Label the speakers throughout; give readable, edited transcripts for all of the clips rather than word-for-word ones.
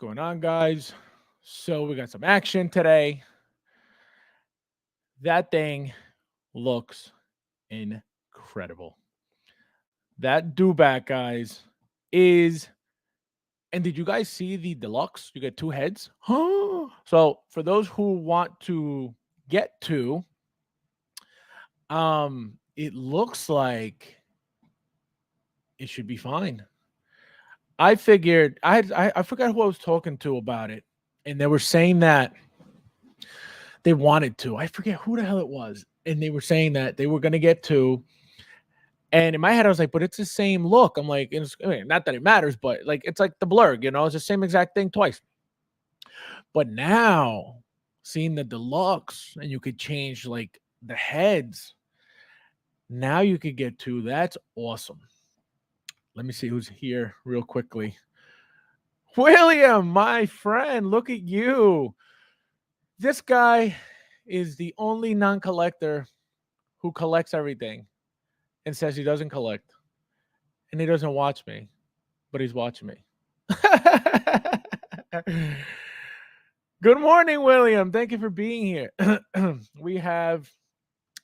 Speaker 1: going on, guys? So we got some action today. That thing looks incredible. That Dewback, guys, is. And did you guys see the deluxe? You get two heads. So for those who want to get two, it looks like it should be fine. I figured I forgot who I was talking to about it, and they were saying that they wanted to. I forget who the hell it was. And they were saying that they were going to get two. And in my head, I was like, but it's the same look. I'm like, not that it matters, but like, it's like the blurg, it's the same exact thing twice. But now seeing the deluxe and you could change like the heads, now you could get two. That's awesome. Let me see who's here real quickly. William, my friend, look at you. This guy is the only non-collector who collects everything and says he doesn't collect and he doesn't watch me, but he's watching me. Good morning, William. Thank you for being here. We have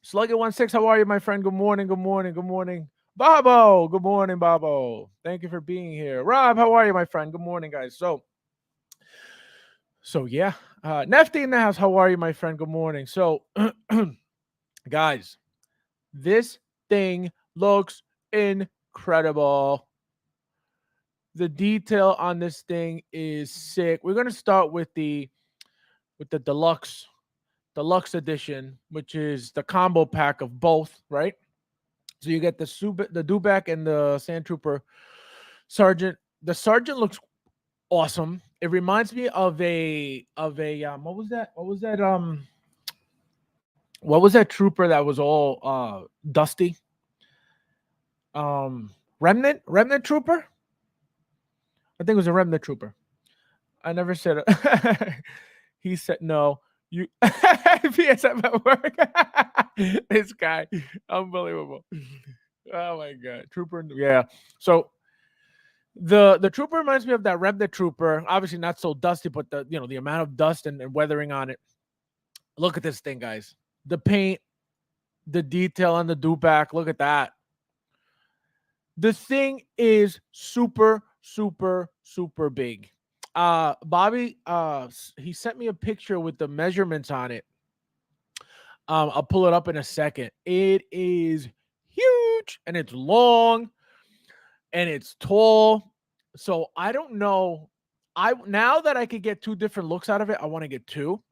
Speaker 1: Slugger16. How are you, my friend? Good morning. Good morning. Good morning. Babo. Good morning, Babo. Thank you for being here. Rob, how are you, my friend? Good morning, guys. So yeah. Nefty in the house. How are you, my friend? Good morning. So, guys, this thing looks incredible. The detail on this thing is sick. We're gonna start with the deluxe edition, which is the combo pack of both, right? So you get the Dewback and the Sandtrooper Sergeant. The Sergeant looks awesome. It reminds me of a what was that? What was that trooper that was all dusty? Remnant Trooper? I think it was a Remnant Trooper. I never said it. He said no. You PSF at work. This guy, unbelievable. Oh my god, Trooper. Yeah. So the Trooper reminds me of that Remnant Trooper. Obviously not so dusty, but the amount of dust and weathering on it. Look at this thing, guys. The paint, the detail on the Dewback. Look at that. The thing is super, super, super big. Bobby, he sent me a picture with the measurements on it. I'll pull it up in a second. It is huge and it's long and it's tall. So I don't know. Now that I could get two different looks out of it, I want to get two.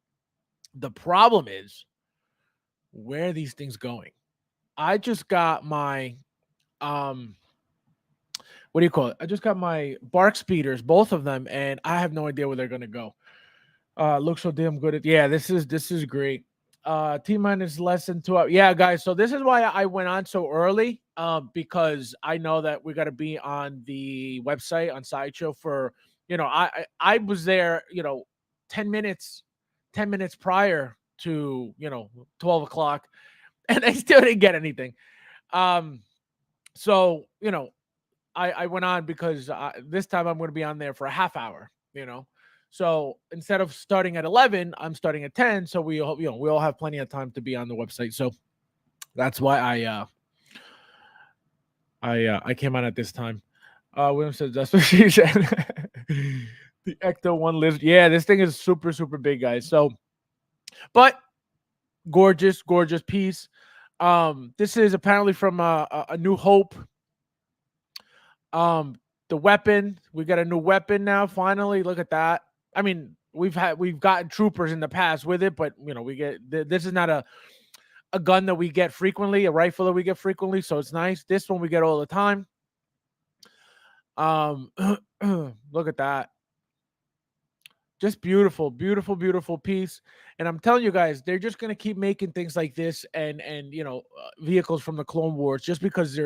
Speaker 1: The problem is, where are these things going? I just got my what do you call it? I just got my bark speeders, both of them, and I have no idea where they're gonna go. Looks so damn good. Yeah, this is great. T-minus less than 2 hours. Yeah, guys. So this is why I went on so early. Because I know that we got to be on the website on Sideshow for, I was there, 10 minutes prior to 12 o'clock, and I still didn't get anything. So I went on because this time I'm going to be on there for a half hour. So instead of starting at 11, I'm starting at 10. So we all have plenty of time to be on the website. So that's why I came on at this time. William says that's what she said. The Ecto One list. Yeah, this thing is super, super big, guys. So, but gorgeous piece. This is apparently from a New Hope. The weapon, we got a new weapon now. Finally, look at that. I mean, we've gotten troopers in the past with it, but we get this is not a gun that we get frequently, a rifle that we get frequently, so it's nice. This one we get all the time. Look at that. Just beautiful piece. And I'm telling you guys, they're just gonna keep making things like this and vehicles from the Clone Wars just because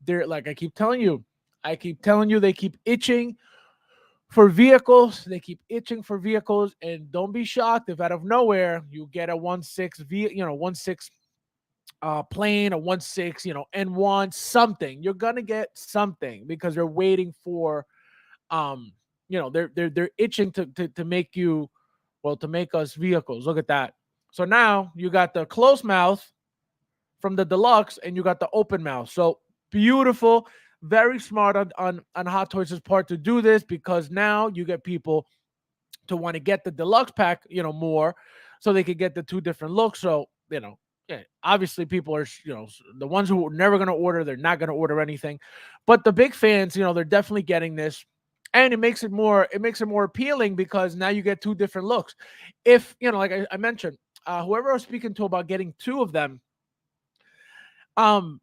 Speaker 1: they're like I keep telling you, they keep itching for vehicles. They keep itching for vehicles, and don't be shocked if out of nowhere you get a 1.6 1.6 plane, a 1.6 N1 something. You're gonna get something because they're waiting for they're itching to make you, well, to make us vehicles. Look at that. So now you got the closed mouth from the deluxe, and you got the open mouth. So beautiful, very smart on Hot Toys' part to do this, because now you get people to want to get the deluxe pack, more, so they could get the two different looks. So, yeah, obviously people are, the ones who are never going to order, they're not going to order anything. But the big fans, they're definitely getting this. And it makes it more appealing, because now you get two different looks. If, like I mentioned, whoever I was speaking to about getting two of them, um,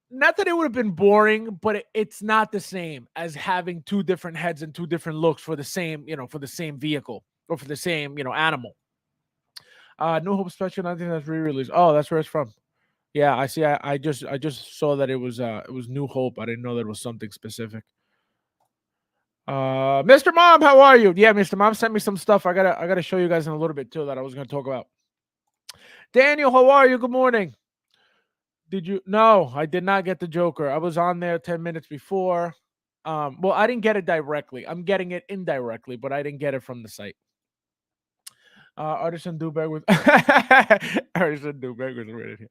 Speaker 1: not that it would have been boring, but it's not the same as having two different heads and two different looks for the same, for the same vehicle, or for the same, animal. New Hope Special 19 that's re-released. Oh, that's where it's from. Yeah, I see. I just saw that it was New Hope. I didn't know that it was something specific. Mr. Mom, how are you? Yeah, Mr. Mom sent me some stuff. I gotta show you guys in a little bit too that I was gonna talk about. Daniel, how are you? Good morning. Did you? No, I did not get the Joker. I was on there 10 minutes before. Well, I didn't get it directly. I'm getting it indirectly, but I didn't get it from the site. Artisan Dewback with Artisan Dewback was right here.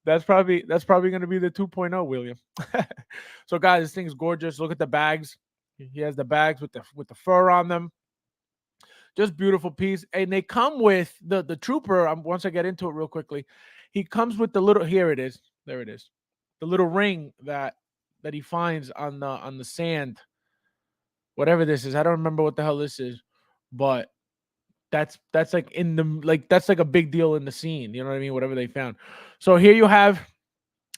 Speaker 1: That's probably going to be the 2.0, William. So, guys, this thing's gorgeous. Look at the bags. He has the bags with the fur on them. Just beautiful piece, and they come with the trooper. Once I get into it real quickly, he comes with the little. Here it is. There it is. The little ring that he finds on the sand. Whatever this is, I don't remember what the hell this is, but that's like that's like a big deal in the scene. You know what I mean? Whatever they found. So here you have.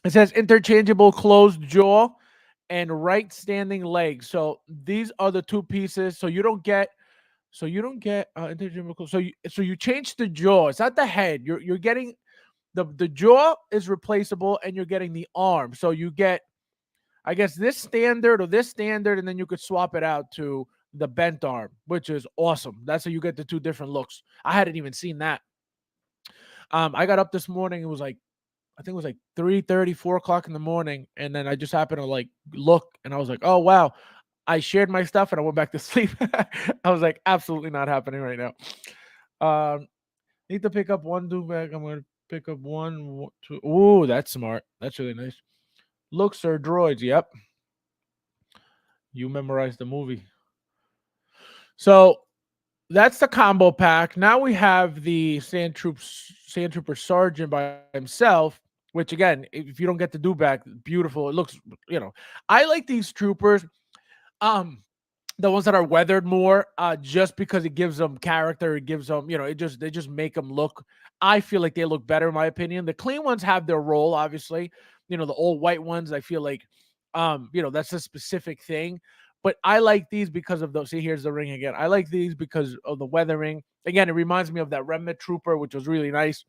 Speaker 1: It says interchangeable closed jaw and right standing leg. So these are the two pieces. So you don't get interchangeable. So you change the jaw. It's not the head. You're getting the jaw is replaceable, and you're getting the arm. So you get, I guess, this standard or this standard, and then you could swap it out to the bent arm, which is awesome. That's how you get the two different looks. I hadn't even seen that. I got up this morning. It was like, I think it was like 3:30, 4 o'clock in the morning, and then I just happened to like look, and I was like, oh wow. I shared my stuff and I went back to sleep. I was like, absolutely not happening right now. Need to pick up one Dewback. I'm gonna pick up one, two. Ooh, that's smart. That's really nice. Looks are droids. Yep. You memorized the movie. So that's the combo pack. Now we have the Sandtrooper Sergeant by himself, which again, if you don't get the Dewback, beautiful. It looks, I like these troopers. The ones that are weathered more, just because it gives them character. It gives them, they just make them look. I feel like they look better, in my opinion. The clean ones have their role, obviously. The old white ones, I feel like, that's a specific thing. But I like these because of those. See, here's the ring again. I like these because of the weathering. Again, it reminds me of that Remnant Trooper, which was really nice.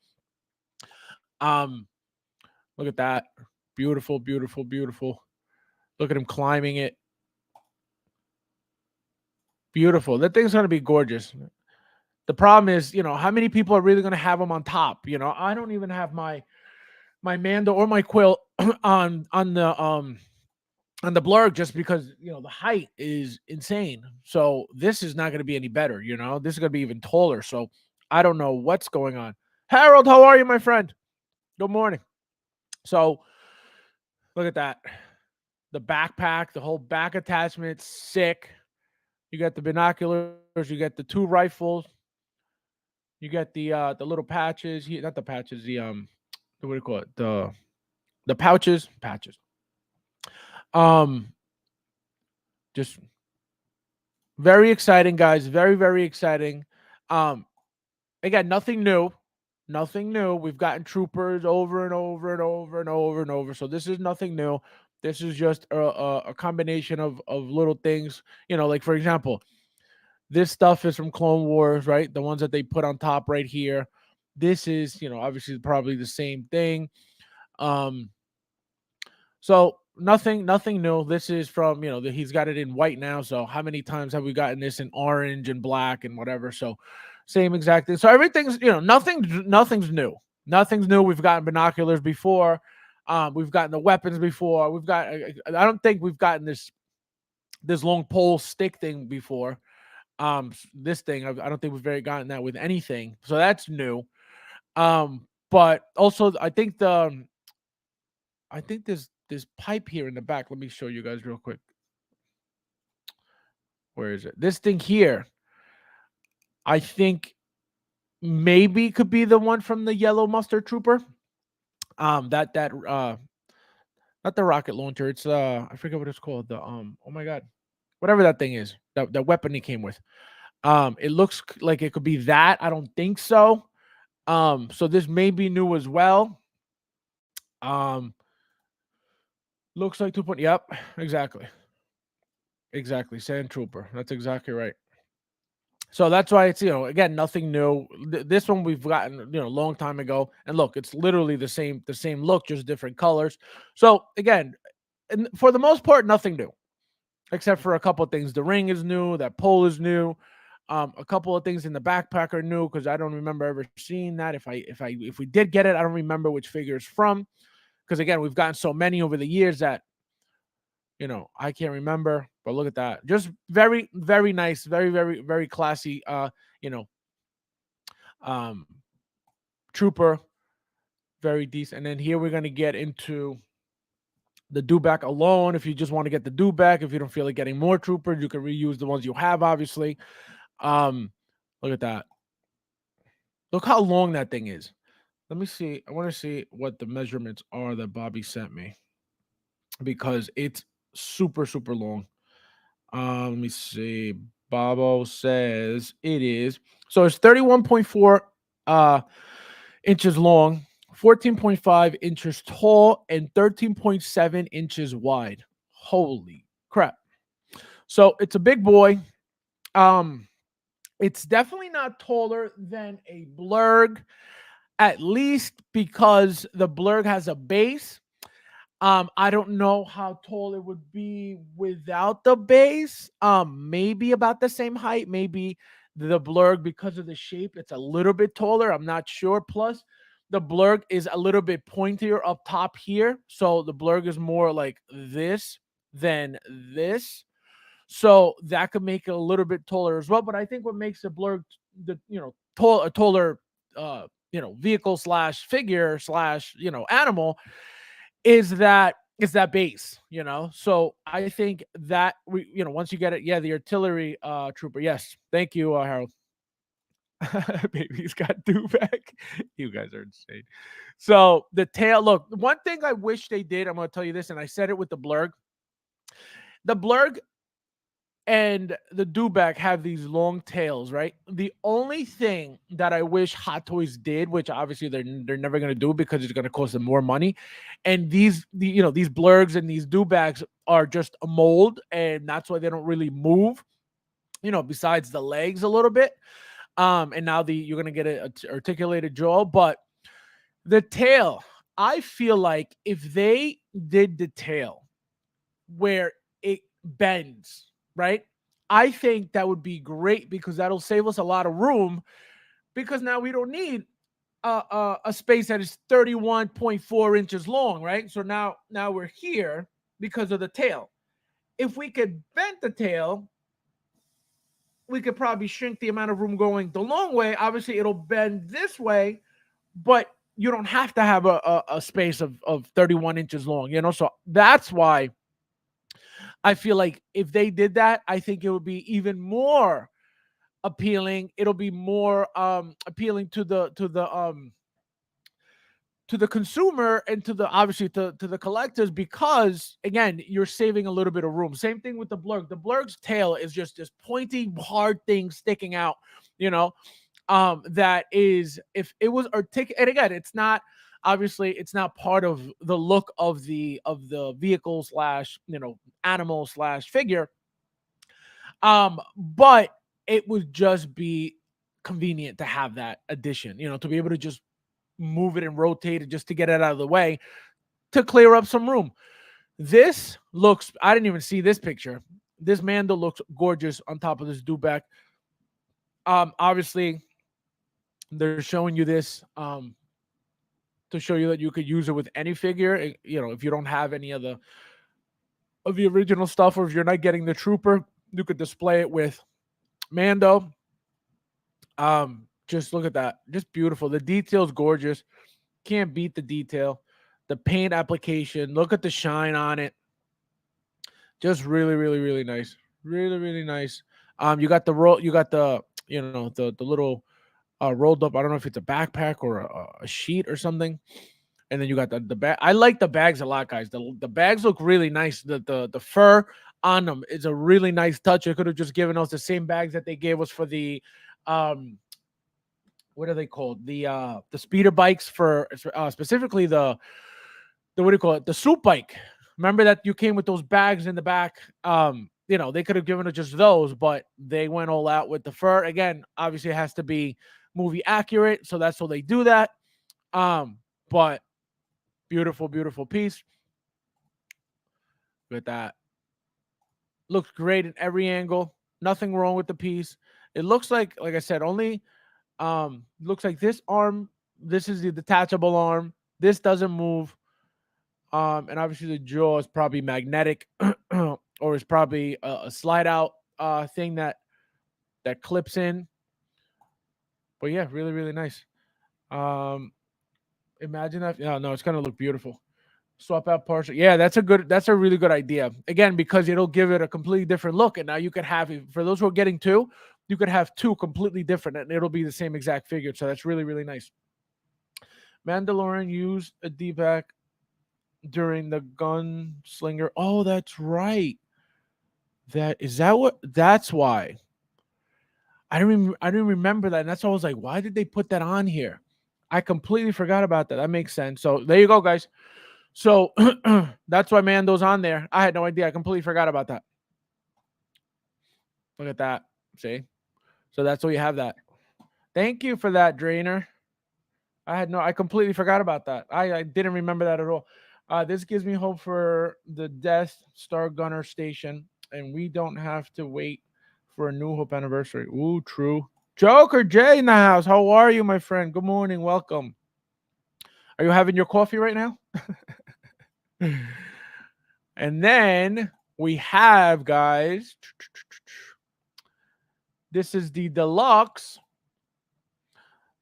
Speaker 1: Look at that. Beautiful, beautiful, beautiful. Look at him climbing it. Beautiful. That thing's going to be gorgeous. The problem is, how many people are really going to have them on top? I don't even have my Mando or my Quill on the blurg, just because the height is insane. So this is not going to be any better. This is going to be even taller. So I don't know what's going on. Harold, how are you, my friend? Good morning. So look at that. The backpack, the whole back attachment, sick. You got the binoculars. You got the two rifles. You got the little patches. Not the patches. What do you call it? The pouches. Patches. Just very exciting, guys. Very, very exciting. Again, nothing new. Nothing new. We've gotten troopers over and over and over and over and over. So this is nothing new. This is just a combination of little things. Like, for example, this stuff is from Clone Wars, right? The ones that they put on top right here. This is, obviously probably the same thing. So nothing new. This is from, he's got it in white now. So how many times have we gotten this in orange and black and whatever? So same exact thing. So everything's, nothing's new. Nothing's new. We've gotten binoculars before. We've gotten the weapons before. I don't think we've gotten this this long pole stick thing before. This thing I don't think we've very gotten that with anything, so that's new. But also I think there's this pipe here in the back. Let me show you guys real quick. Where is it? This thing here, I think maybe could be the one from the yellow mustard trooper. That not the rocket launcher. It's I forget what it's called. The oh my god, whatever that thing is, the weapon he came with. It looks like it could be that. I don't think so. So this may be new as well. Um, looks like 2 point. Yep, exactly, exactly. Sandtrooper. That's exactly right. So that's why it's, again, nothing new. This one we've gotten, a long time ago. And look, it's literally the same look, just different colors. So again, and for the most part, nothing new, except for a couple of things. The ring is new, that pole is new. A couple of things in the backpack are new because I don't remember ever seeing that. If we did get it, I don't remember which figure it's from. Because again, we've gotten so many over the years that I can't remember, but look at that. Just very, very nice, very, very, very classy, you know, um, trooper, very decent. And then here we're going to get into the Dewback alone. If you just want to get the Dewback, if you don't feel like getting more troopers, you can reuse the ones you have, obviously. Look at that. Look how long that thing is. Let me see. I want to see what the measurements are that Bobby sent me because it's super, super long. Let me see. Bobo says it is. So it's 31.4 inches long, 14.5 inches tall, and 13.7 inches wide. Holy crap. So it's a big boy. Um, it's definitely not taller than a blurg, at least because the blurg has a base. I don't know how tall it would be without the base. Maybe about the same height. Maybe the blurg, because of the shape, it's a little bit taller. I'm not sure. Plus, the blurg is a little bit pointier up top here. So the blurg is more like this than this. So that could make it a little bit taller as well. But I think what makes the blurg a taller vehicle slash figure slash animal is that base. So I think that once you get it, yeah, the artillery trooper. Yes, thank you, Harold. Baby's got Dewback. You guys are insane. So the tail, look, one thing I wish they did, I'm going to tell you this, and I said it with the blurg. The blurg and the Dewback have these long tails, right? The only thing that I wish Hot Toys did, which obviously they're never going to do because it's going to cost them more money, and these blurgs and these Dewbacks are just a mold, and that's why they don't really move. Besides the legs a little bit, and now you're going to get an articulated jaw, but the tail, I feel like if they did the tail where it bends, right? I think that would be great because that'll save us a lot of room because now we don't need a space that is 31.4 inches long, right? So now we're here because of the tail. If we could bend the tail, we could probably shrink the amount of room going the long way. Obviously, it'll bend this way, but you don't have to have a space of 31 inches long, So that's why I feel like if they did that, I think it would be even more appealing. It'll be more appealing to the consumer and to the obviously to the collectors because again, you're saving a little bit of room. Same thing with the blurg. The blurg's tail is just this pointy, hard thing sticking out, that is if it was articulate, and again, it's not part of the look of the vehicle slash animal slash figure, but it would just be convenient to have that addition, to be able to just move it and rotate it just to get it out of the way to clear up some room. This looks, I didn't even see this picture. This Mando looks gorgeous on top of this Dewback. Obviously, they're showing you this to show you that you could use it with any figure. If you don't have any of the of the original stuff, or if you're not getting the Trooper, you could display it with Mando. Just look at that. Just beautiful. The detail's gorgeous. Can't beat the detail. The paint application. Look at the shine on it. Just really, really, really nice. Really, really nice. You got the roll. You got the the little rolled up. I don't know if it's a backpack or a sheet or something. And then you got the bag. I like the bags a lot, guys. The bags look really nice. The fur on them is a really nice touch. They could have just given us the same bags that they gave us for the what are they called? The speeder bikes for specifically the what do you call it? The soup bike. Remember that you came with those bags in the back. They could have given us just those, but they went all out with the fur. Again, obviously it has to be movie accurate, so that's how they do that. But beautiful, beautiful piece. With that. Looks great in every angle. Nothing wrong with the piece. It looks like I said, only looks like this arm, this is the detachable arm. This doesn't move. And obviously the jaw is probably magnetic or is probably a slide out thing that clips in. But yeah, really, really nice. Imagine that. No, it's gonna look beautiful. Swap out partial. Yeah, that's a really good idea. Again, because it'll give it a completely different look. And now you could have, for those who are getting two, you could have two completely different and it'll be the same exact figure. So that's really, really nice. Mandalorian used a Dewback during the gunslinger. Oh, that's right. That's why. I didn't remember that. And that's why I was like, why did they put that on here? I completely forgot about that. That makes sense. So there you go, guys. So that's why Mando's on there. I had no idea. I completely forgot about that. Look at that. See? So that's why you have that. Thank you for that, Drainer. I completely forgot about that. I didn't remember that at all. This gives me hope for the Death Star Gunner station, and we don't have to wait for a New Hope anniversary. Ooh, true. Joker Jay in the house. How are you, my friend? Good morning. Welcome. Are you having your coffee right now? And then we have, guys, this is the deluxe.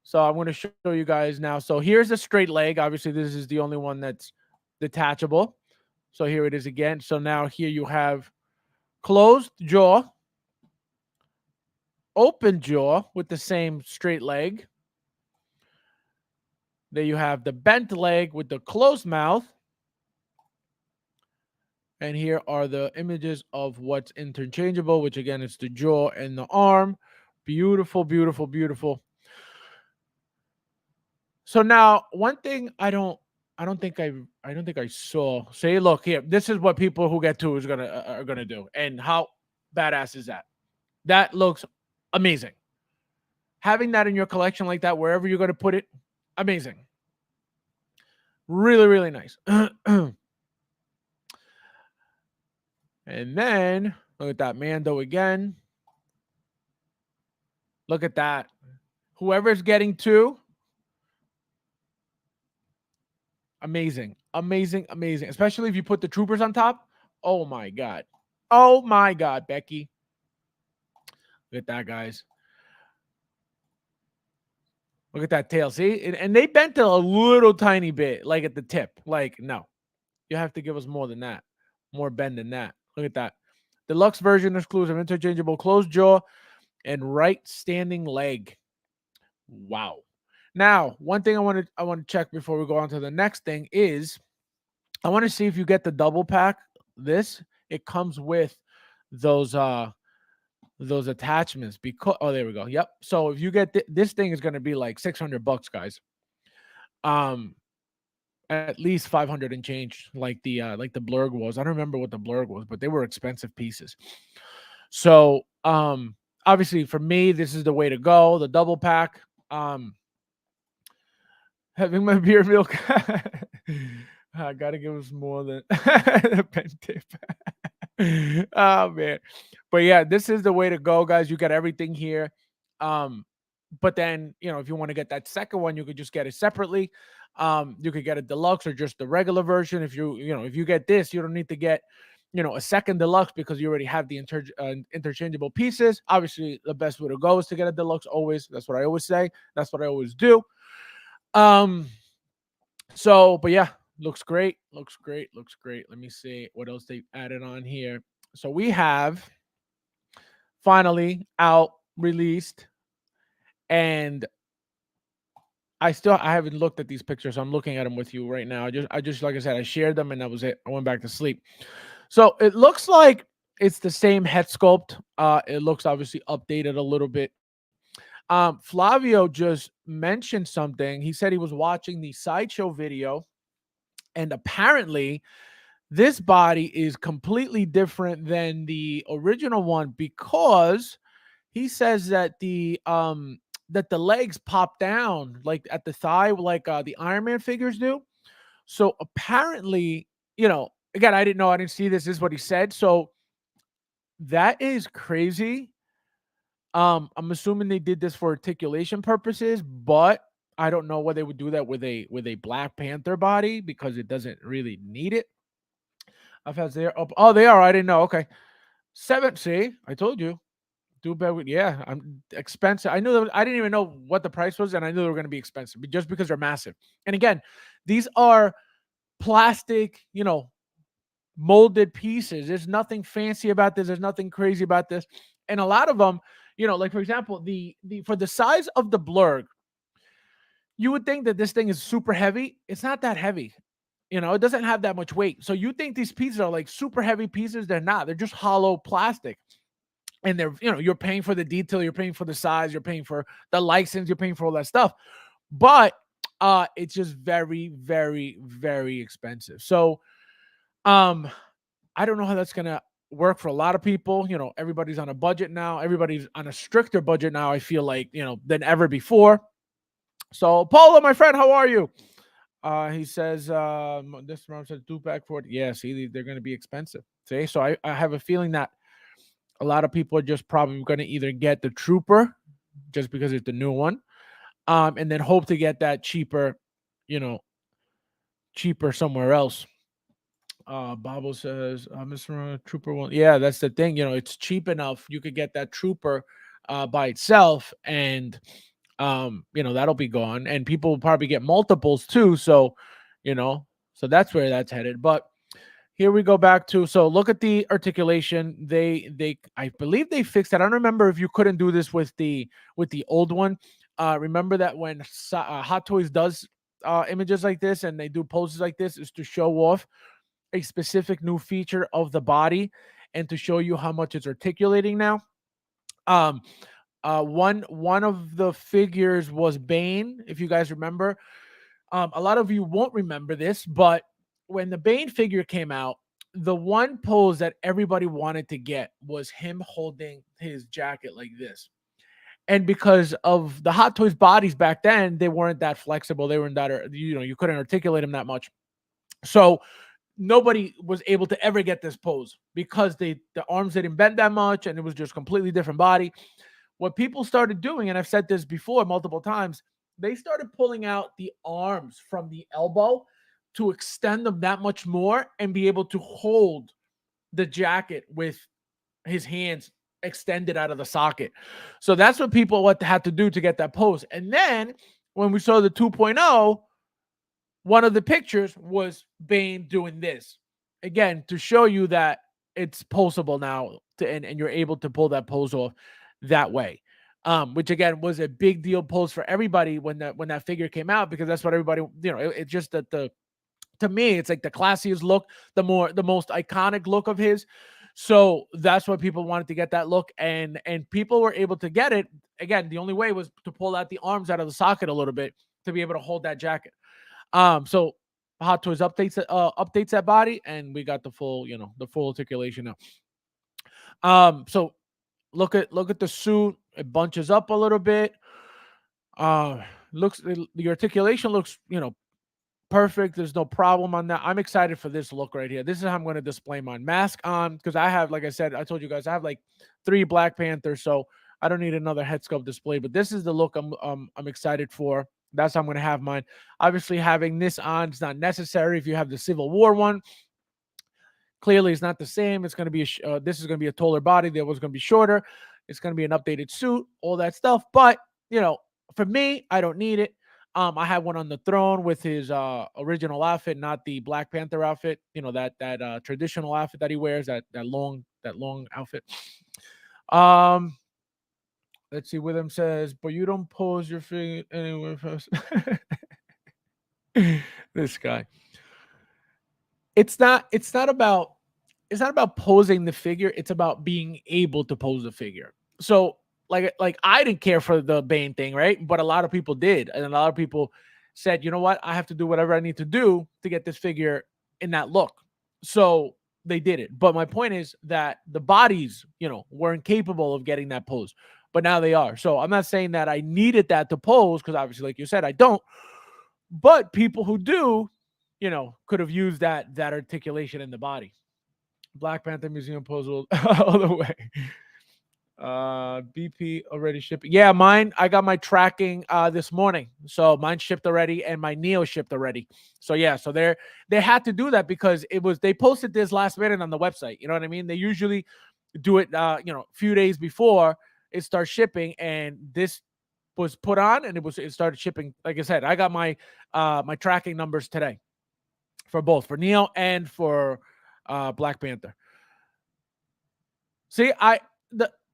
Speaker 1: So I'm going to show you guys now. So here's a straight leg. Obviously, this is the only one that's detachable. So here it is again. So now here you have closed jaw, open jaw with the same straight leg. There you have the bent leg with the closed mouth. And here are the images of what's interchangeable, which again is the jaw and the arm. Beautiful, beautiful, beautiful. So now one thing I don't think I saw. Say, look here, this is what people who get two are gonna do, and how badass is that? That looks amazing. Having that in your collection like that, wherever you're gonna put it, amazing. Really, really nice. And then look at that Mando again. Look at that. Whoever's getting two, amazing, amazing, amazing. Especially if you put the troopers on top. Oh my god. Oh my god, Becky. Look at that, guys. Look at that tail. See? And they bent it a little tiny bit, like at the tip. Like, no. You have to give us more than that. More bend than that. Look at that. Deluxe version exclusive, interchangeable closed jaw and right standing leg. Wow. Now, one thing I want to check before we go on to the next thing is I want to see if you get the double pack. It comes with those attachments because there we go. Yep. So if you get this thing is going to be like $600, guys. At least 500 and change, like the blurg was. I don't remember what the blurg was, but they were expensive pieces. So obviously for me, this is the way to go. The double pack. Having my beer milk. I gotta give us more than the pen tip. Oh man. But yeah, this is the way to go, guys. You got everything here. But then, if you want to get that second one, you could just get it separately. You could get a deluxe or just the regular version. If you get this, you don't need to get a second deluxe because you already have the interchangeable pieces. Obviously, the best way to go is to get a deluxe always. That's what I always say. That's what I always do. Um, so, but yeah, looks great. Looks great. Looks great. Let me see what else they added on here. So we have finally out released, and I haven't looked at these pictures. So I'm looking at them with you right now. I just like I said, I shared them and that was it. I went back to sleep. So it looks like it's the same head sculpt. It looks obviously updated a little bit. Flavio just mentioned something. He said he was watching the sideshow video, and apparently this body is completely different than the original one because he says that the legs pop down like at the thigh like the Iron Man figures do. So apparently, again, I didn't know, I didn't see this. This is what he said. So that is crazy. I'm assuming they did this for articulation purposes, but I don't know why they would do that with a Black Panther body because it doesn't really need it. I've had there up. Oh, they are. I didn't know. Okay, seven. See, I told you. Dewback with yeah, I'm expensive. I knew I didn't even know what the price was, and I knew they were going to be expensive just because they're massive. And again, these are plastic, molded pieces. There's nothing fancy about this. There's nothing crazy about this. And a lot of them, like for example, the for the size of the blurg, you would think that this thing is super heavy. It's not that heavy. It doesn't have that much weight. So you think these pieces are like super heavy pieces. They're not. They're just hollow plastic. And they're, you're paying for the detail, you're paying for the size, you're paying for the license, you're paying for all that stuff. But it's just very, very, very expensive. So I don't know how that's gonna work for a lot of people. Everybody's on a budget now. Everybody's on a stricter budget now, I feel like, than ever before. So Paulo, my friend, how are you? He says, this round says Dewback for it. Yeah, see, they're gonna be expensive. See, so I have a feeling that a lot of people are just probably going to either get the Trooper just because it's the new one, and then hope to get that cheaper, cheaper somewhere else. Bobble says, Mr. Trooper one. Yeah, that's the thing. It's cheap enough. You could get that Trooper by itself, and that'll be gone. And people will probably get multiples too. So, so that's where that's headed. But here we go back to, so look at the articulation. They I believe they fixed it. I don't remember if you couldn't do this with the old one. Remember that when Hot Toys does images like this and they do poses like this is to show off a specific new feature of the body and to show you how much it's articulating now. One of the figures was Bane, if you guys remember. A lot of you won't remember this, but when the Bane figure came out, the one pose that everybody wanted to get was him holding his jacket like this. And because of the Hot Toys bodies back then, they weren't that flexible. They weren't that, you couldn't articulate them that much. So nobody was able to ever get this pose because the arms didn't bend that much and it was just completely different body. What people started doing, and I've said this before multiple times, they started pulling out the arms from the elbow to extend them that much more and be able to hold the jacket with his hands extended out of the socket. So that's what people had to do to get that pose. And then when we saw the 2.0, one of the pictures was Bane doing this. Again, to show you that it's posable now and you're able to pull that pose off that way. Which again was a big deal pose for everybody when that figure came out, because that's what everybody, it's just that to me, it's like the classiest look, the most iconic look of his. So that's why people wanted to get that look, and people were able to get it. Again, the only way was to pull out the arms out of the socket a little bit to be able to hold that jacket. So Hot Toys updates that body, and we got the full articulation now. So look at the suit. It bunches up a little bit. The articulation looks, perfect. There's no problem on that. I'm excited for this look right here. This is how I'm going to display mine. Mask on, because I have, like I said, I told you guys, I have like 3 Black Panthers, so I don't need another head sculpt display. But this is the look I'm excited for. That's how I'm going to have mine. Obviously, having this on is not necessary if you have the Civil War one. Clearly, it's not the same. It's going to be this is going to be a taller body. The other one's going to be shorter. It's going to be an updated suit, all that stuff. But for me, I don't need it. I had one on the throne with his original outfit, not the Black Panther outfit. That traditional outfit that he wears, that long outfit. Let's see. Witham says, but you don't pose your figure anywhere first. This guy. It's not about posing the figure. It's about being able to pose the figure. So like I didn't care for the Bane thing, right? But a lot of people did, and a lot of people said, you know what, I have to do whatever I need to do to get this figure in that look. So they did it. But my point is that the bodies, weren't capable of getting that pose, but now they are. So I'm not saying that I needed that to pose, because obviously, like you said, I don't. But people who do, could have used that articulation in the body. Black Panther Museum pose all the way. BP already shipping. Yeah, mine. I got my tracking this morning, so mine shipped already, and my Neo shipped already. So yeah, so they had to do that because they posted this last minute on the website. You know what I mean? They usually do it, a few days before it starts shipping, and this was put on, and it started shipping. Like I said, I got my my tracking numbers today for both, for Neo and for Black Panther. See,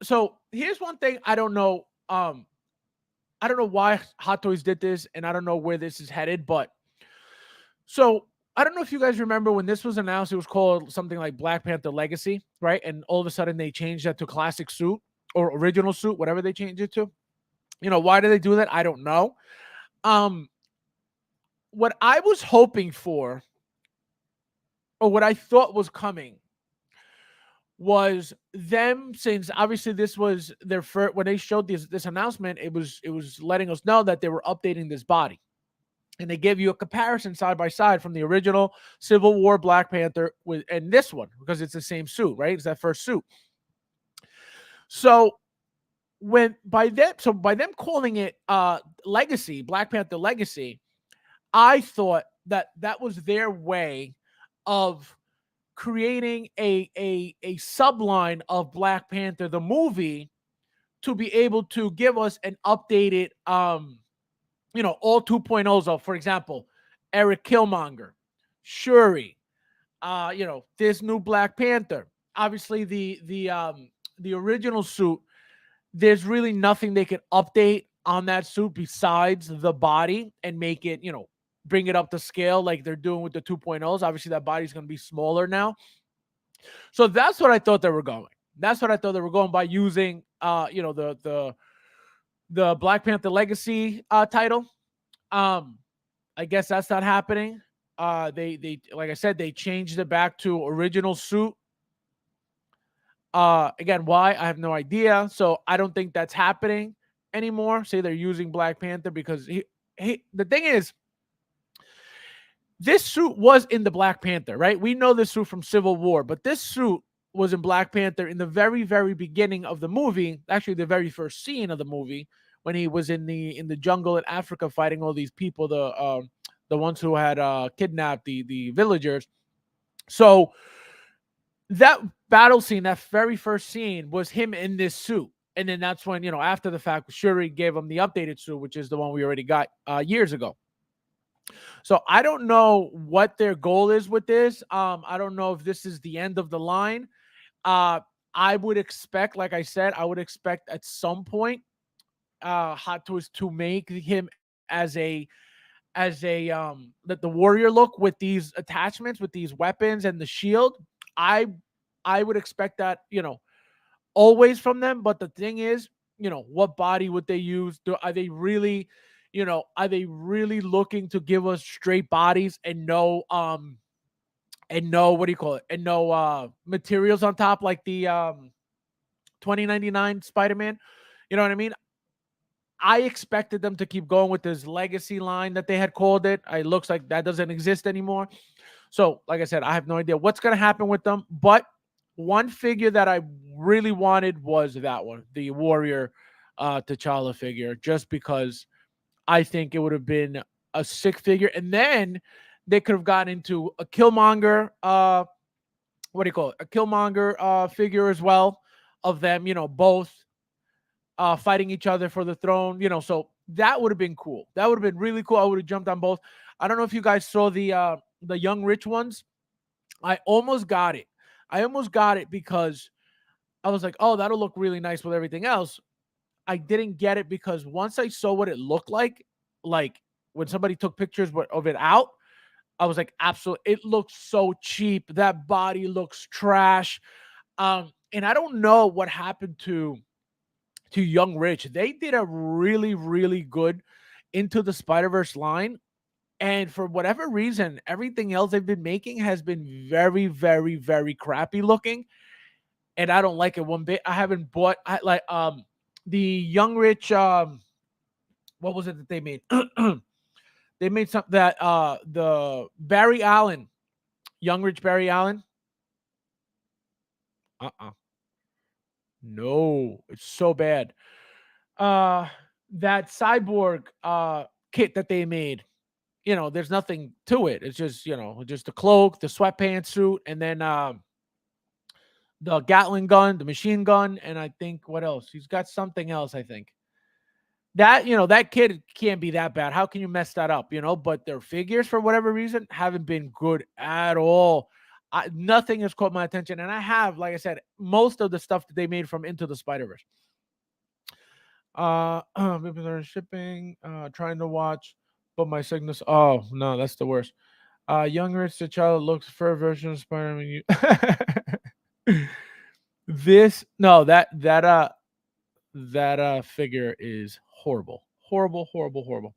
Speaker 1: so here's one thing I don't know. I don't know why Hot Toys did this, and I don't know where this is headed, but so I don't know if you guys remember when this was announced, it was called something like Black Panther Legacy, right? And all of a sudden they changed that to classic suit or original suit, whatever they changed it to. Why do they do that? I don't know. What I was hoping for, or what I thought was coming, was them, since obviously this was their first, when they showed this announcement, it was letting us know that they were updating this body, and they gave you a comparison side by side from the original Civil War Black Panther and this one, because it's the same suit, right? It's that first suit. So by them calling it Legacy, Black Panther Legacy, I thought that was their way of creating a subline of Black Panther, the movie, to be able to give us an updated, all 2.0s of, for example, Eric Killmonger, Shuri, this new Black Panther. Obviously, the original suit, there's really nothing they can update on that suit besides the body and make it, bring it up to scale like they're doing with the 2.0s. Obviously, that body's going to be smaller now. So that's what I thought they were going. That's what I thought they were going by using, the Black Panther Legacy title. I guess that's not happening. They like I said, they changed it back to original suit. Again, why? I have no idea. So I don't think that's happening anymore. Say they're using Black Panther because the thing is, this suit was in the Black Panther, right? We know this suit from Civil War, but this suit was in Black Panther in the very, very beginning of the movie. Actually, the very first scene of the movie, when he was in the jungle in Africa fighting all these people, the ones who had kidnapped the villagers. So that battle scene, that very first scene, was him in this suit. And then that's when, after the fact, Shuri gave him the updated suit, which is the one we already got years ago. So I don't know what their goal is with this. I don't know if this is the end of the line. I would expect, like I said, at some point Hot Toys to make him as the warrior look with these attachments, with these weapons and the shield. I would expect that, always from them. But the thing is, what body would they use? Are they really looking to give us straight bodies and no what do you call it? And no materials on top, like the 2099 Spider-Man. You know what I mean? I expected them to keep going with this legacy line that they had called it. It looks like that doesn't exist anymore. So, like I said, I have no idea what's going to happen with them. But one figure that I really wanted was that one, the Warrior T'Challa figure, just because I think it would have been a sick figure. And then they could have gotten into a Killmonger, what do you call it? A Killmonger figure as well of them, both fighting each other for the throne, so that would have been cool. That would have been really cool. I would have jumped on both. I don't know if you guys saw the young rich ones. I almost got it. Because I was like, oh, that'll look really nice with everything else. I didn't get it because once I saw what it looked like when somebody took pictures of it out, I was like, absolutely, it looks so cheap. That body looks trash. And I don't know what happened to Young Rich. They did a really, really good Into the Spider-Verse line. And for whatever reason, everything else they've been making has been very, very, very crappy looking. And I don't like it one bit. I haven't bought the Young Rich what was it that they made? They made something that the Barry Allen, Young Rich Barry Allen. No, it's so bad. That cyborg kit that they made, there's nothing to it. It's just, just the cloak, the sweatpants suit, and then the Gatling gun, the machine gun, and I think what else? He's got something else, I think. That, that kid can't be that bad. How can you mess that up, But their figures, for whatever reason, haven't been good at all. Nothing has caught my attention. And I have, like I said, most of the stuff that they made from Into the Spider-Verse. People are shipping, trying to watch, but my signals. Oh, no, that's the worst. Young Rich, the child looks for a version of Spider-Man. That figure is horrible. Horrible.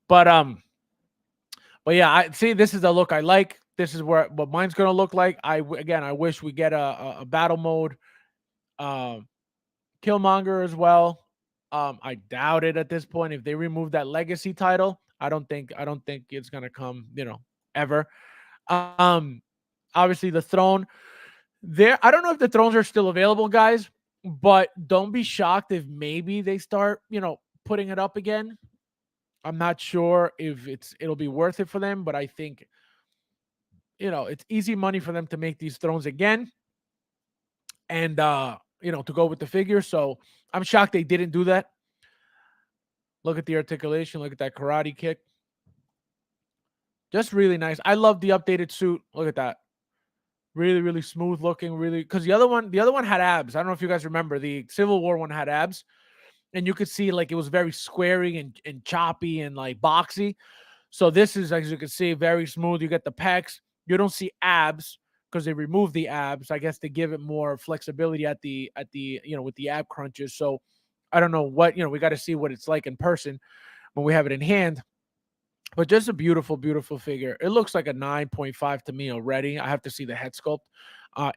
Speaker 1: But yeah, I see this is the look I like. This is what mine's gonna look like. I wish we get a battle mode Killmonger as well. I doubt it at this point. If they remove that legacy title, I don't think it's gonna come, ever. Obviously the throne. I don't know if the thrones are still available, guys, but don't be shocked if maybe they start, putting it up again. I'm not sure if it'll be worth it for them, but I think, it's easy money for them to make these thrones again and, to go with the figure. So I'm shocked they didn't do that. Look at the articulation. Look at that karate kick. Just really nice. I love the updated suit. Look at that. Really, really smooth looking. Really, because the other one had abs. I don't know if you guys remember. The Civil War one had abs, and you could see like it was very squarey and choppy and like boxy. So this is, as you can see, very smooth. You get the pecs. You don't see abs because they removed the abs. I guess to give it more flexibility at the with the ab crunches. So I don't know what, we got to see what it's like in person when we have it in hand. But just a beautiful, beautiful figure. It looks like a 9.5 to me already. I have to see the head sculpt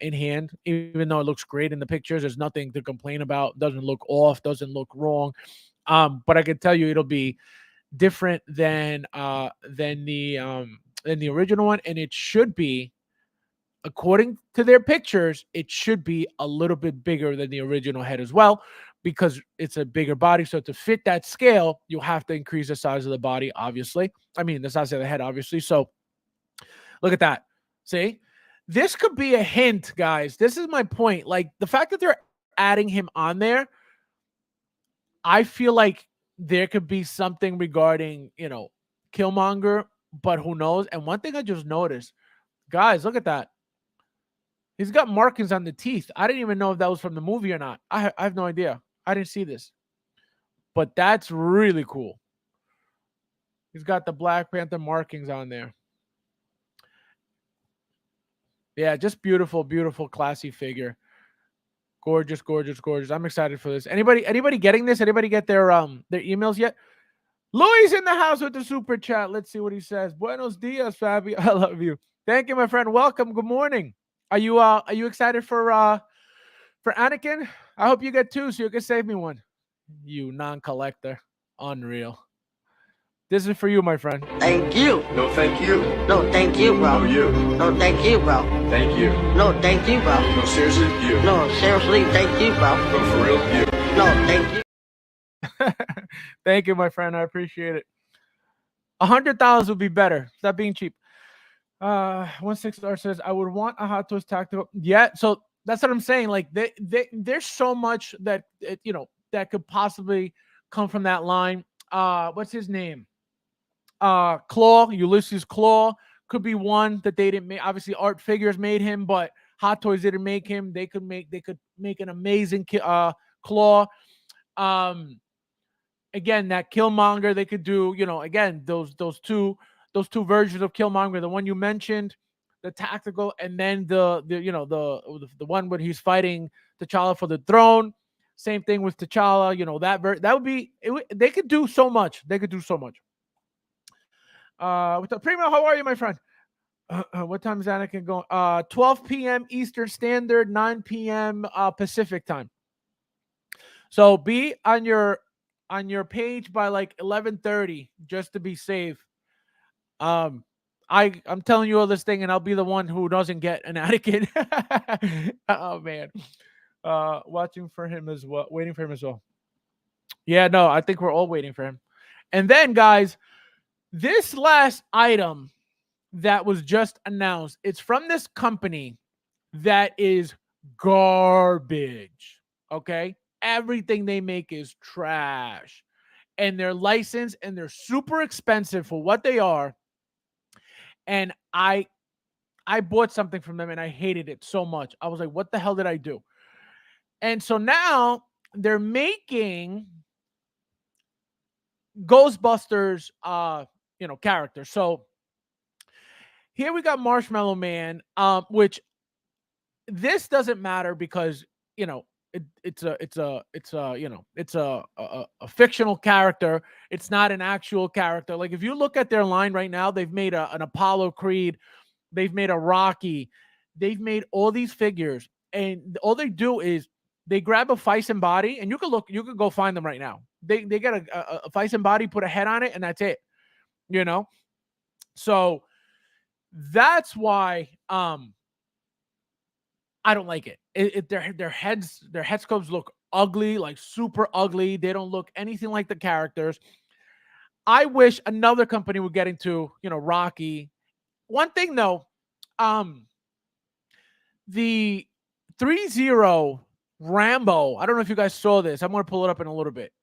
Speaker 1: in hand. Even though it looks great in the pictures, there's nothing to complain about. Doesn't look off, doesn't look wrong. But I can tell you it'll be different than the original one, and it should be, according to their pictures, it should be a little bit bigger than the original head as well, because it's a bigger body. So to fit that scale, you'll have to increase the size of the body, obviously. I mean, the size of the head, obviously. So look at that. See? This could be a hint, guys. This is my point. Like, the fact that they're adding him on there, I feel like there could be something regarding, Killmonger, but who knows? And one thing I just noticed, guys, look at that. He's got markings on the teeth. I didn't even know if that was from the movie or not. I have no idea. I didn't see this. But that's really cool. He's got the Black Panther markings on there. Yeah, just beautiful, beautiful, classy figure. Gorgeous, gorgeous, gorgeous. I'm excited for this. Anybody getting this? Anybody get their emails yet? Louis in the house with the super chat. Let's see what he says. Buenos dias, Fabio. I love you. Thank you, my friend. Welcome. Good morning. Are you excited for Anakin? I hope you get two so you can save me one. You non-collector. Unreal. This is for you, my friend.
Speaker 2: Thank you.
Speaker 3: No, thank you.
Speaker 2: No, thank you, bro.
Speaker 3: No, you.
Speaker 2: No, thank you, bro.
Speaker 3: Thank you.
Speaker 2: No, thank you, bro.
Speaker 3: No, seriously, you.
Speaker 2: No, seriously, thank you, bro.
Speaker 3: No, for real, you.
Speaker 2: No, thank you.
Speaker 1: Thank you, my friend. I appreciate it. $100 would be better. Stop being cheap. 16R says I would want a Hot Toys tactical. Yeah, so that's what I'm saying. Like there's so much that that could possibly come from that line. What's his name? Claw, Ulysses Claw could be one that they didn't make. Obviously, Art Figures made him, but Hot Toys didn't make him. They could make an amazing Claw. Um, again, that Killmonger they could do. Again, those two versions of Killmonger, the one you mentioned, the tactical, and then the one where he's fighting T'Challa for the throne. Same thing with T'Challa. That would be. They could do so much. They could do so much. With the Primo, how are you, my friend? What time is Anakin going? 12 p.m. Eastern Standard, 9 p.m. Pacific time. So be on your page by like 11:30 just to be safe. I'm telling you all this thing, and I'll be the one who doesn't get an Anakin. Oh man. Watching for him as well, waiting for him as well. Yeah, no, I think we're all waiting for him. And then, guys, this last item that was just announced, it's from this company that is garbage. Okay. Everything they make is trash. And they're licensed and they're super expensive for what they are. And I bought something from them and I hated it so much. I was like, what the hell did I do? And so now they're making Ghostbusters characters. So here we got Marshmallow Man, which this doesn't matter because it's a fictional character. It's not an actual character. Like if you look at their line right now, they've made an Apollo Creed, they've made a Rocky, they've made all these figures, and all they do is they grab a Fison body, and you could go find them right now. They get a Fison body, put a head on it, and that's it. So that's why I don't like it. Their head sculpts look ugly, like super ugly. They don't look anything like the characters. I wish another company would get into, Rocky. One thing though, the 3-0 Rambo. I don't know if you guys saw this. I'm going to pull it up in a little bit.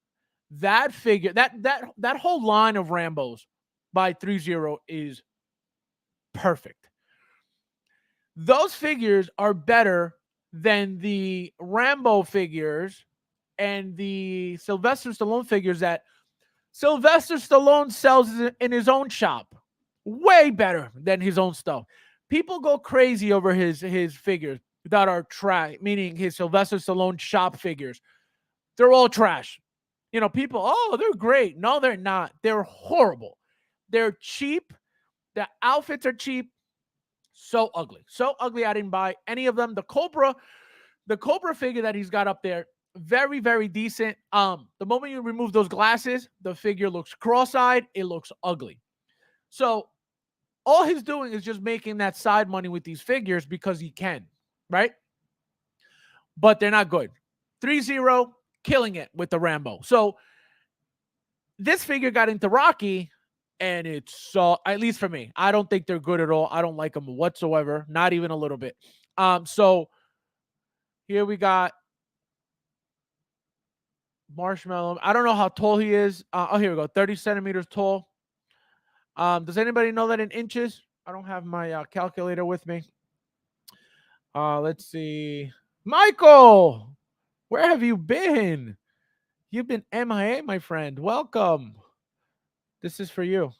Speaker 1: That figure, that whole line of Rambos by 3-0 is perfect. Those figures are better than the Rambo figures and the Sylvester Stallone figures that Sylvester Stallone sells in his own shop. Way better than his own stuff. People go crazy over his figures that are trash, meaning his Sylvester Stallone shop figures. They're all trash. People, oh, they're great. No, they're not. They're horrible. They're cheap. The outfits are cheap. So ugly. So ugly I didn't buy any of them. The Cobra figure that he's got up there, very, very decent. The moment you remove those glasses, the figure looks cross-eyed. It looks ugly. So all he's doing is just making that side money with these figures because he can, right? But they're not good. 3-0, killing it with the Rambo. So this figure got into Rocky, and it's so, at least for me, I don't think they're good at all. I don't like them whatsoever, not even a little bit. So here we got Marshmallow. I don't know how tall he is. Here we go, 30 centimeters tall. Does anybody know that in inches? I don't have my calculator with me. Let's see. Michael, where have you been? You've been MIA, my friend. Welcome. This is for you.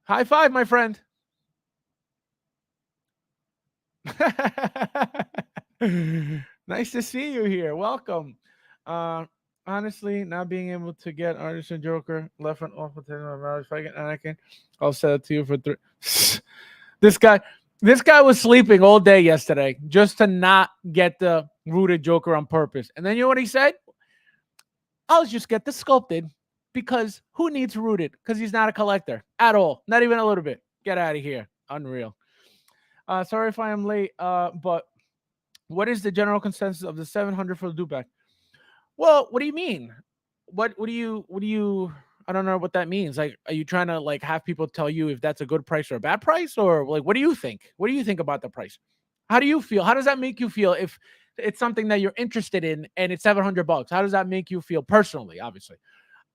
Speaker 1: High five, my friend. Nice to see you here. Welcome. Honestly, not being able to get Artist and Joker left and off with if I get Anakin, I'll sell it to you for 3. This guy was sleeping all day yesterday just to not get the rooted Joker on purpose. And then you know what he said? I'll just get the sculpted because who needs rooted? Because he's not a collector at all. Not even a little bit. Get out of here. Unreal. Sorry if I am late, but what is the general consensus of the 700 for the Dewback? Well, what do you mean? What do you I don't know what that means. Like, are you trying to like have people tell you if that's a good price or a bad price, or like what do you think? What do you think about the price? How do you feel? How does that make you feel if it's something that you're interested in and it's $700? How does that make you feel personally? Obviously,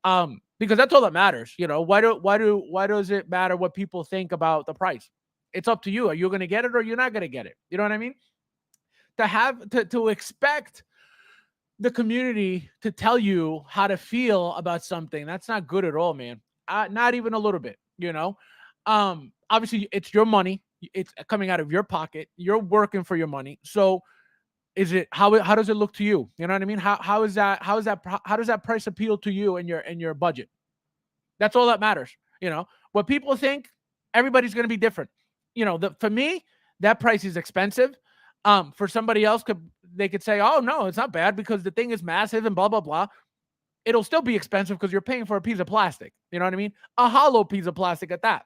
Speaker 1: because that's all that matters. Why does it matter what people think about the price? It's up to you. Are you going to get it or you're not going to get it? You know what I mean? To expect the community to tell you how to feel about something, that's not good at all, man. Not even a little bit, obviously it's your money, it's coming out of your pocket, you're working for your money. So is it how does it look to you? You know what I mean? How does that price appeal to you and your budget? That's all that matters. What people think, everybody's going to be different. For me, that price is expensive. For somebody else, they could say, oh no, it's not bad because the thing is massive and blah blah blah. It'll still be expensive because you're paying for a piece of plastic. You know what I mean? A hollow piece of plastic at that.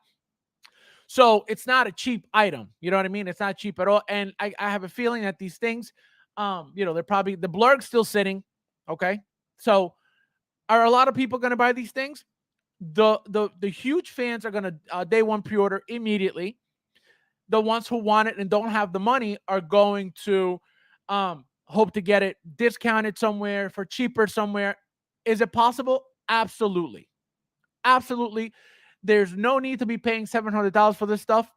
Speaker 1: So it's not a cheap item. You know what I mean? It's not cheap at all. And I have a feeling that these things, they're probably, the blurg's still sitting. Okay. So are a lot of people going to buy these things? The huge fans are going to day one pre-order immediately. The ones who want it and don't have the money are going to hope to get it discounted somewhere for cheaper somewhere. Is it possible? Absolutely. Absolutely. There's no need to be paying $700 for this stuff.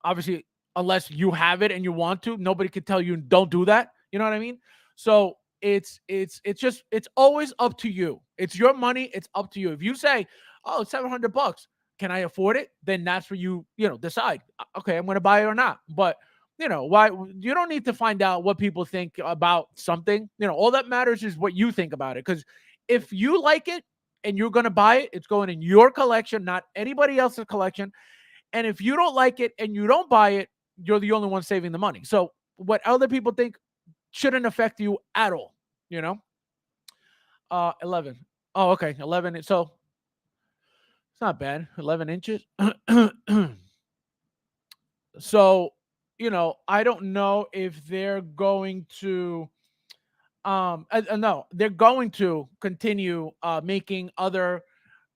Speaker 1: Obviously, unless you have it and you want to, nobody can tell you don't do that. You know what I mean? So it's always up to you. It's your money. It's up to you. If you say, oh, it's $700, can I afford it? Then that's where you decide. Okay, I'm going to buy it or not. But why you don't need to find out what people think about something. All that matters is what you think about it. Because if you like it and you're going to buy it, it's going in your collection, not anybody else's collection. And if you don't like it and you don't buy it, you're the only one saving the money. So what other people think shouldn't affect you at all. 11. Oh, okay. 11. So it's not bad. 11 inches. So, I don't know if they're going to no, they're going to continue making other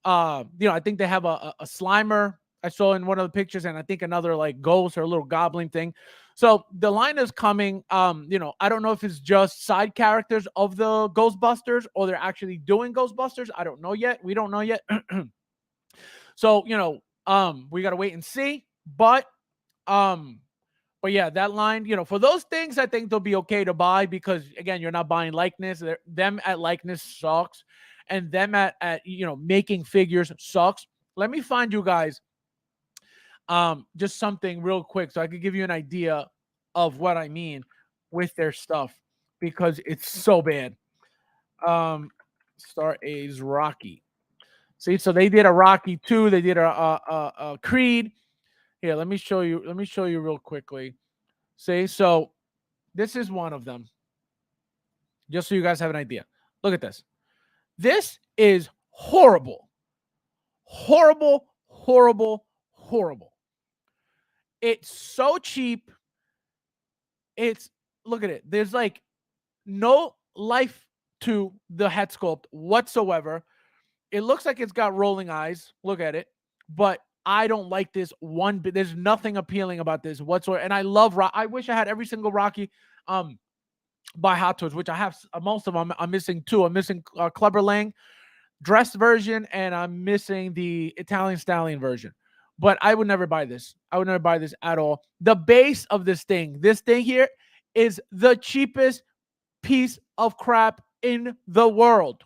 Speaker 1: I think they have a Slimer I saw in one of the pictures, and I think another like ghost or a little goblin thing. So the line is coming. I don't know if it's just side characters of the Ghostbusters or they're actually doing Ghostbusters. I don't know yet. We don't know yet. So, we got to wait and see. But yeah, that line, for those things, I think they'll be okay to buy because again, you're not buying likeness. Them at likeness sucks, and them at making figures sucks. Let me find you guys just something real quick so I could give you an idea of what I mean with their stuff because it's so bad. Star A's Rocky. See, so they did a Rocky 2, they did a Creed. Here, let me show you real quickly. See, so this is one of them. Just so you guys have an idea. Look at this. This is horrible. Horrible, horrible, horrible. It's so cheap. Look at it. There's like no life to the head sculpt whatsoever. It looks like it's got rolling eyes. Look at it. But I don't like this one bit. There's nothing appealing about this whatsoever. And I love I wish I had every single Rocky by Hot Toys, which I have most of them. I'm missing 2. I'm missing Clubber Lang dressed version, and I'm missing the Italian Stallion version. But I would never buy this. I would never buy this at all. The base of this thing here is the cheapest piece of crap in the world.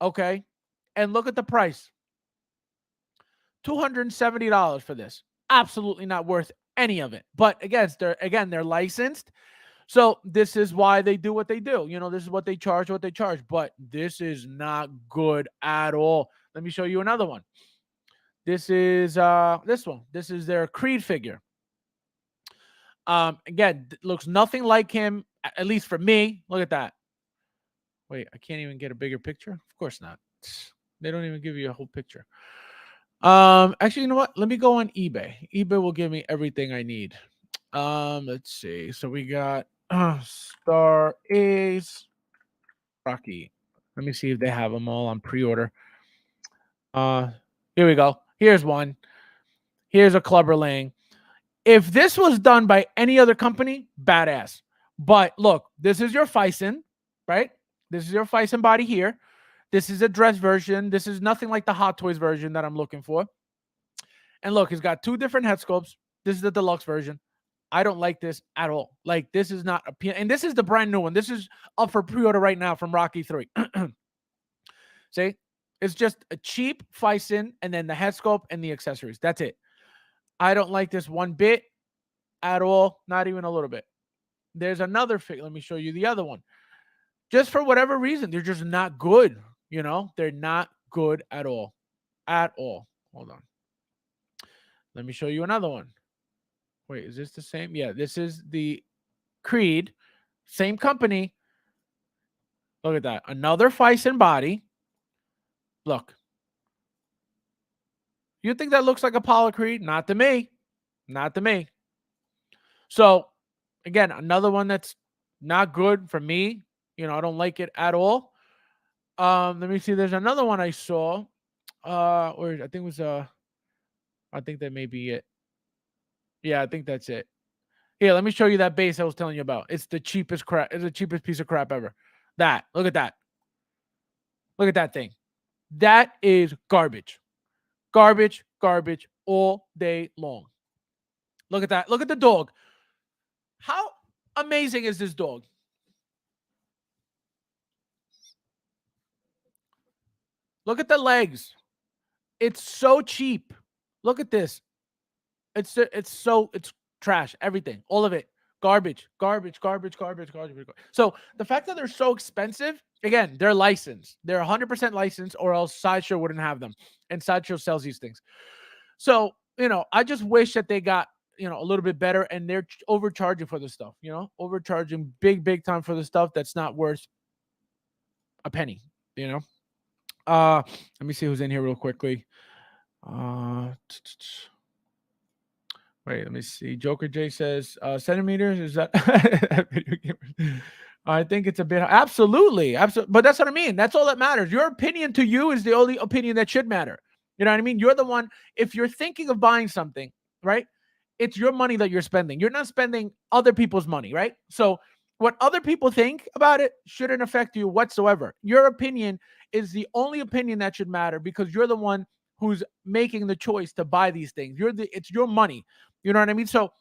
Speaker 1: Okay? And look at the price. $270 for this. Absolutely not worth any of it. But again, they're licensed. So this is why they do what they do. This is what they charge, but this is not good at all. Let me show you another one. This is this one. This is their Creed figure. Again, looks nothing like him, at least for me. Look at that. Wait, I can't even get a bigger picture? Of course not. They don't even give you a whole picture. Actually, you know what? Let me go on eBay. eBay will give me everything I need. Let's see. So we got Star Ace Rocky. Let me see if they have them all on pre-order. Here we go. Here's one. Here's a Clubber Lang. If this was done by any other company, badass. But look, this is your Fison, right? This is your Fison body here. This is a dress version. This is nothing like the Hot Toys version that I'm looking for. And look, he's got two different head sculpts. This is the deluxe version. I don't like this at all. Like, this is not and this is the brand new one. This is up for pre-order right now from Rocky 3. See? It's just a cheap Fison and then the head sculpt and the accessories. That's it. I don't like this one bit at all. Not even a little bit. There's another figure. Let me show you the other one. Just for whatever reason, they're just not good. You know, they're not good at all. At all. Hold on. Let me show you another one. Wait, is this the same? Yeah, this is the Creed. Same company. Look at that. Another Fison body. Look. You think that looks like Apollo Creed? Not to me. Not to me. So, again, another one that's not good for me. You know, I don't like it at all. Let me see. There's another one I saw. Or I think it was I think that may be it. Yeah, I think that's it. Here, let me show you that base I was telling you about. It's the cheapest crap. It's the cheapest piece of crap ever. That. Look at that. Look at that thing. That is garbage. Garbage, garbage all day long. Look at that. Look at the dog. How amazing is this dog? Look at the legs. It's so cheap. Look at this. It's trash. Everything. All of it. Garbage. Garbage. Garbage. Garbage. Garbage. So the fact that they're so expensive, again, they're licensed. They're 100% licensed, or else Sideshow wouldn't have them. And Sideshow sells these things. So, you know, I just wish that they got, you know, a little bit better, and they're overcharging for the stuff, you know, overcharging big time for the stuff that's not worth a penny, you know. Let me see who's in here real quickly. Wait, let me see. Joker J says centimeters. Is that I think it's a bit absolutely. But that's what I mean. That's all that matters. Your opinion to you is the only opinion that should matter. You know what I mean? You're the one. If you're thinking of buying something, right? It's your money that you're spending. You're not spending other people's money, right? So what other people think about it shouldn't affect you whatsoever. Your opinion is the only opinion that should matter, because you're the one who's making the choice to buy these things. It's your money. You know what I mean? So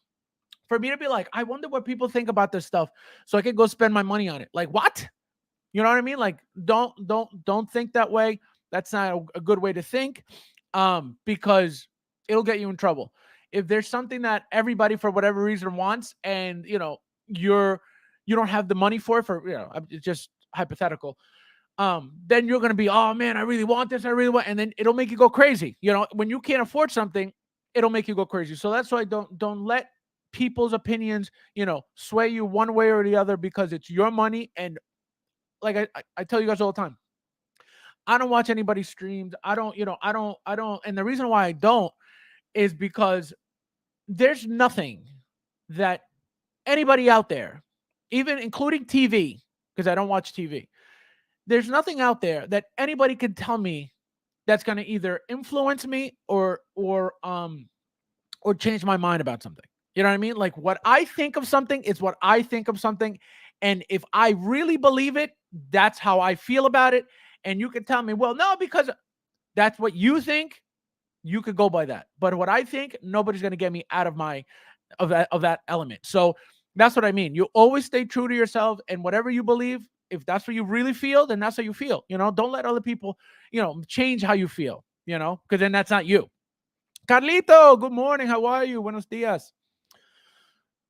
Speaker 1: for me to be like, I wonder what people think about this stuff, so I can go spend my money on it. Like, what? You know what I mean? Like, don't think that way. That's not a good way to think, because it'll get you in trouble. If there's something that everybody for whatever reason wants, and you know you don't have the money for it, it's just hypothetical. Then you're gonna be, oh man, I really want this, I really want, and then it'll make you go crazy. You know, when you can't afford something, it'll make you go crazy. So that's why don't let people's opinions, you know, sway you one way or the other, because it's your money. And like I tell you guys all the time, I don't watch anybody's streams. I don't. And the reason why I don't is because there's nothing that anybody out there, even including TV, because I don't watch TV, there's nothing out there that anybody can tell me that's going to either influence me or change my mind about something. You know what I mean? Like, what I think of something is what I think of something. And if I really believe it, that's how I feel about it. And you can tell me, well, no, because that's what you think. You could go by that. But what I think, nobody's going to get me out of that element. So that's what I mean. You always stay true to yourself, and whatever you believe, if that's what you really feel, then that's how you feel. You know, don't let other people, you know, change how you feel, you know, because then that's not you. Carlito, good morning. How are you? Buenos dias.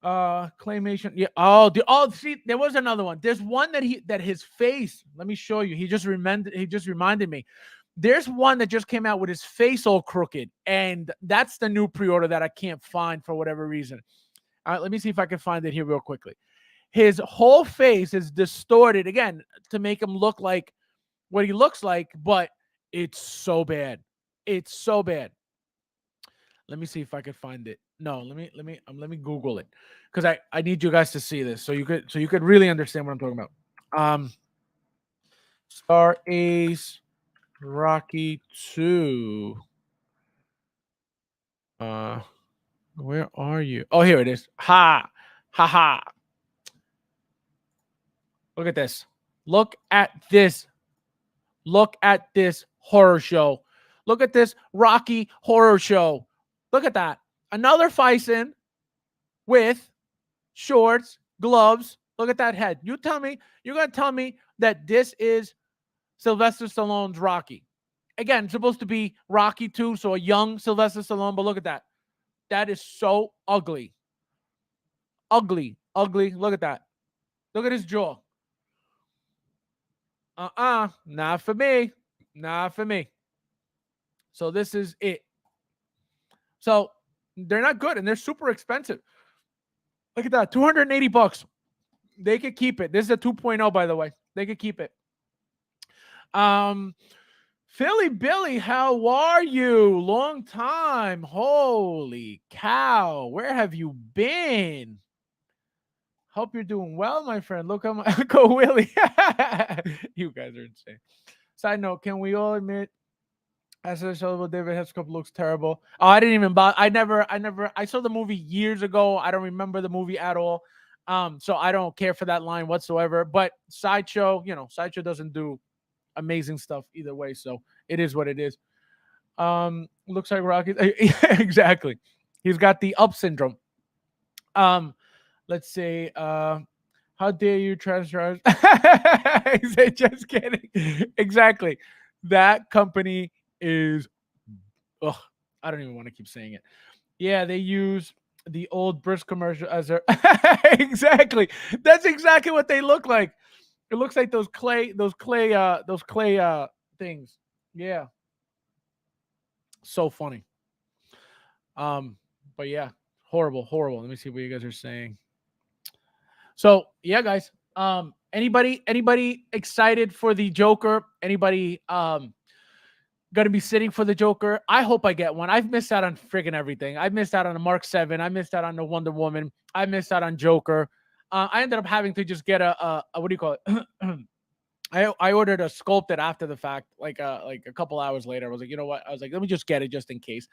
Speaker 1: Claymation. Yeah. See, there was another one. There's one that his face. Let me show you. He just reminded me. There's one that just came out with his face all crooked, and that's the new pre-order that I can't find for whatever reason. All right, let me see if I can find it here real quickly. His whole face is distorted again to make him look like what he looks like, but it's so bad. It's so bad. Let me see if I can find it. No, let me Google it, because I need you guys to see this so you could really understand what I'm talking about. Star Ace Rocky 2. Where are you? Oh, here it is. Ha. Ha ha. Look at this. Look at this. Look at this horror show. Look at this Rocky horror show. Look at that. Another fight scene with shorts, gloves. Look at that head. You tell me, you're going to tell me that this is Sylvester Stallone's Rocky. Again, it's supposed to be Rocky 2, so a young Sylvester Stallone, but look at that. That is so ugly. Ugly. Ugly. Look at that. Look at his jaw. Not for me. Not for me. So this is it. So they're not good and they're super expensive. Look at that. $280. They could keep it. This is a 2.0, by the way. They could keep it. Philly Billy, how are you? Long time. Holy cow. Where have you been? Hope you're doing well, my friend. Look how my Uncle Willie. You guys are insane. Side note, can we all admit as a show David Hescup looks terrible? Oh, I didn't even bother. I saw the movie years ago. I don't remember the movie at all. So I don't care for that line whatsoever. But Sideshow, Sideshow doesn't do amazing stuff either way. So it is what it is. Looks like Rocky. Exactly. He's got the up syndrome. Let's see. How dare you transfer? I said, just kidding. Exactly. That company is. Ugh, I don't even want to keep saying it. Yeah, they use the old Brisk commercial as their. Exactly. That's exactly what they look like. It looks like those clay things. Yeah. So funny. But yeah, horrible. Let me see what you guys are saying. So yeah, guys. Anybody excited for the Joker? Anybody gonna be sitting for the Joker? I hope I get one. I've missed out on friggin' everything. I missed out on the Mark 7. I missed out on the Wonder Woman. I missed out on Joker. I ended up having to just get a what do you call it? I ordered a sculpted after the fact, like a couple hours later. I was like, you know what? I was like, let me just get it just in case.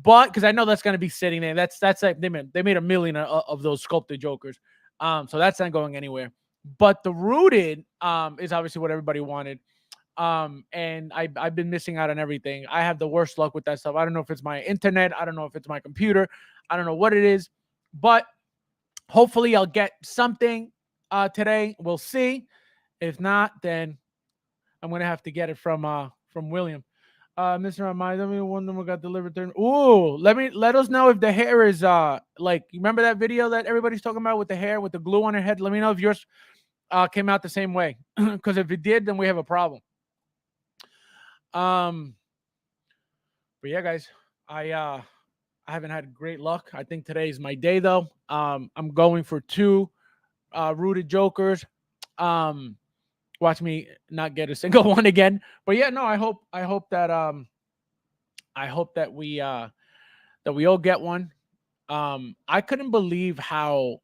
Speaker 1: But because I know that's gonna be sitting there. That's like they made $1 million of those sculpted Jokers. So that's not going anywhere. But the rooted is obviously what everybody wanted. And I've been missing out on everything. I have the worst luck with that stuff. I don't know if it's my internet. I don't know if it's my computer. I don't know what it is. But hopefully I'll get something today. We'll see. If not, then I'm gonna have to get it from William. Mr. Amai, let me one number got delivered. Ooh, let us know if the hair is like, you remember that video that everybody's talking about with the hair with the glue on her head? Let me know if yours came out the same way. Because if it did, then we have a problem. But yeah, guys, I haven't had great luck. I think today is my day though. I'm going for 2 rooted Jokers. Watch me not get a single one again. But yeah, no, I hope that we all get one. I couldn't believe how,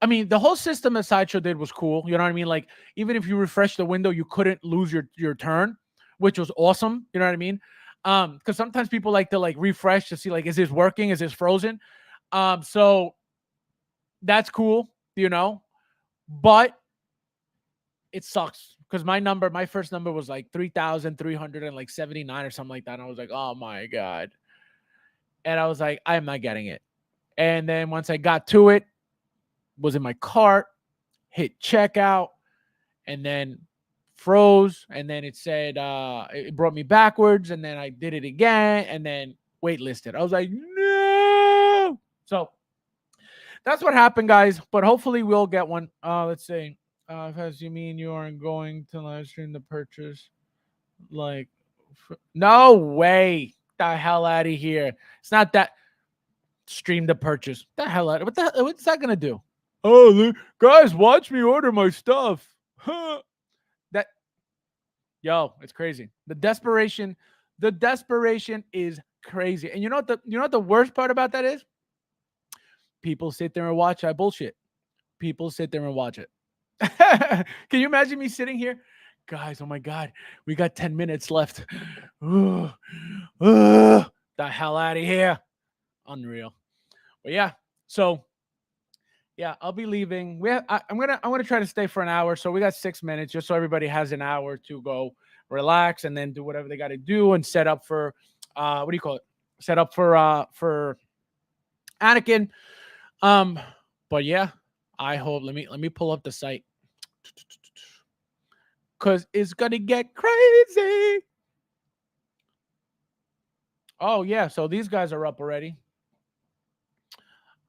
Speaker 1: I mean, the whole system that Sideshow did was cool. You know what I mean? Like, even if you refresh the window, you couldn't lose your turn, which was awesome. You know what I mean? Because sometimes people like to like refresh to see like, is this working? Is this frozen? So that's cool, but it sucks because my first number was like 3,379 or something like that. And I was like, oh my God. And I was like, I'm not getting it. And then once I got to it, was in my cart, hit checkout, and then froze. And then it said, it brought me backwards. And then I did it again and then waitlisted. I was like, no. So that's what happened, guys. But hopefully we'll get one. Let's see. As you mean you aren't going to live stream the purchase? Like, no way! The hell out of here! It's not that. Stream the purchase. The hell out! What's that gonna do? Oh, guys, watch me order my stuff. It's crazy. The desperation is crazy. And you know what the worst part about that is? People sit there and watch that bullshit. People sit there and watch it. Can you imagine me sitting here guys, oh my God, we got 10 minutes left. Ugh, ugh, the hell out of here. Unreal. But yeah, so yeah, I'll be leaving. I'm gonna try to stay for an hour. So we got 6 minutes, just so everybody has an hour to go relax and then do whatever they got to do and set up for what do you call it? Set up for Anakin. Um, but yeah, I hope let me pull up the site. Cause it's gonna get crazy. Oh yeah, so these guys are up already.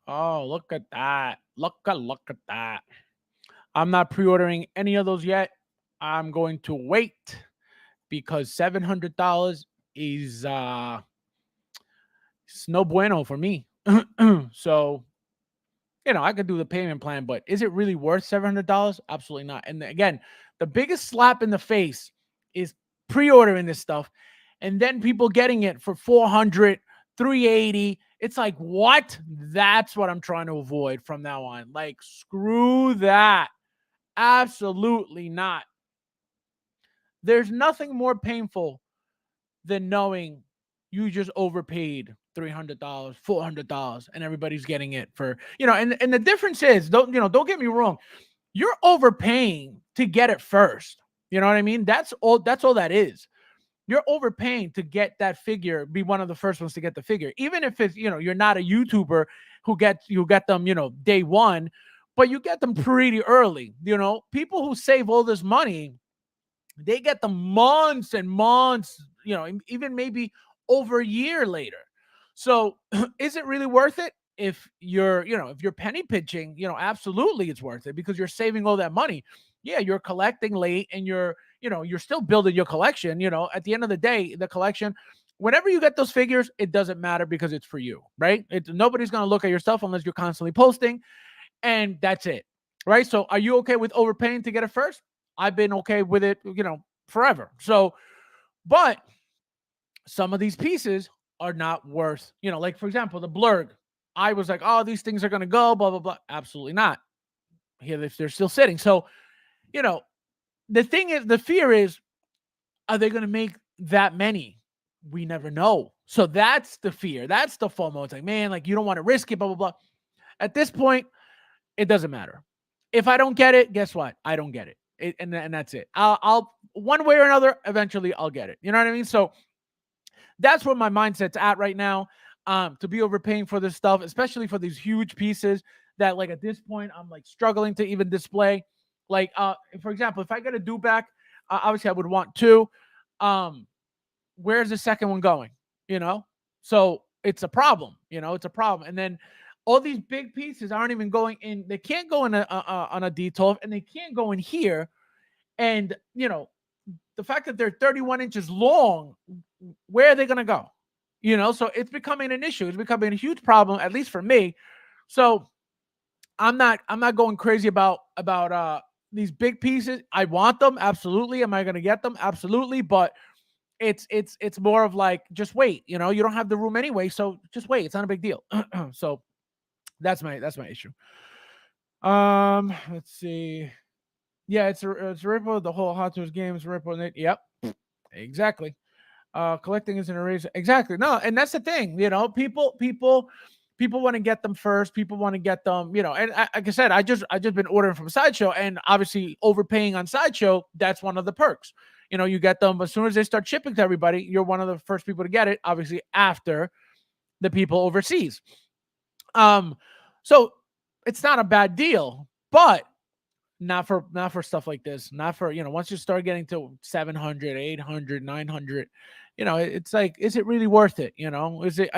Speaker 1: Oh, look at that. Look at that. I'm not pre-ordering any of those yet. I'm going to wait because $700 is it's no bueno for me. So, I could do the payment plan, but is it really worth $700? Absolutely not. And again, the biggest slap in the face is pre-ordering this stuff and then people getting it for 400, 380. It's like, what? That's what I'm trying to avoid from now on. Like, screw that. Absolutely not. There's nothing more painful than knowing you just overpaid $300, $400, and everybody's getting it for, and the difference is, don't get me wrong, you're overpaying to get it first. You know what I mean? That's all that is. You're overpaying to get that figure, be one of the first ones to get the figure. Even if it's, you're not a YouTuber who you get them, day one, but you get them pretty early. People who save all this money, they get them months and months, even maybe over a year later. So is it really worth it? If you're penny pinching, absolutely it's worth it because you're saving all that money. Yeah, you're collecting late and you're still building your collection. At the end of the day, the collection, whenever you get those figures, it doesn't matter because it's for you, right? Nobody's going to look at your stuff unless you're constantly posting, and that's it, right? So are you okay with overpaying to get it first? I've been okay with it, forever. So, but some of these pieces are not worth, like for example, the blurg. I was like, oh, these things are going to go, blah, blah, blah. Absolutely not. Here, they're still sitting. So, the thing is, the fear is, are they going to make that many? We never know. So that's the fear. That's the FOMO. It's like, man, like you don't want to risk it, blah, blah, blah. At this point, it doesn't matter. If I don't get it, guess what? I don't get it. And that's it. I'll one way or another, eventually I'll get it. You know what I mean? So that's where my mindset's at right now. To be overpaying for this stuff, especially for these huge pieces that, like, at this point, I'm like struggling to even display. Like, for example, if I get a Dewback, obviously I would want two. Where's the second one going? So it's a problem. It's a problem. And then all these big pieces aren't even going in. They can't go in on a D12, and they can't go in here. And the fact that they're 31 inches long, where are they going to go? So it's becoming an issue. It's becoming a huge problem, at least for me. So I'm not going crazy about these big pieces. I want them, absolutely. Am I going to get them? Absolutely. But it's more of like, just wait. You don't have the room anyway, so just wait. It's not a big deal. So that's my issue. Let's see. Yeah, it's a ripple. The whole Hot Toys game is a ripple. Yep, exactly. Collecting is an eraser. Exactly. No, and that's the thing. People want to get them first. People want to get them. And like I said, I just been ordering from Sideshow, and obviously overpaying on Sideshow. That's one of the perks. You get them as soon as they start shipping to everybody. You're one of the first people to get it. Obviously, after the people overseas. So it's not a bad deal, but not for stuff like this. Not for, once you start getting to 700, 800, 900, it's like, is it really worth it? Is it,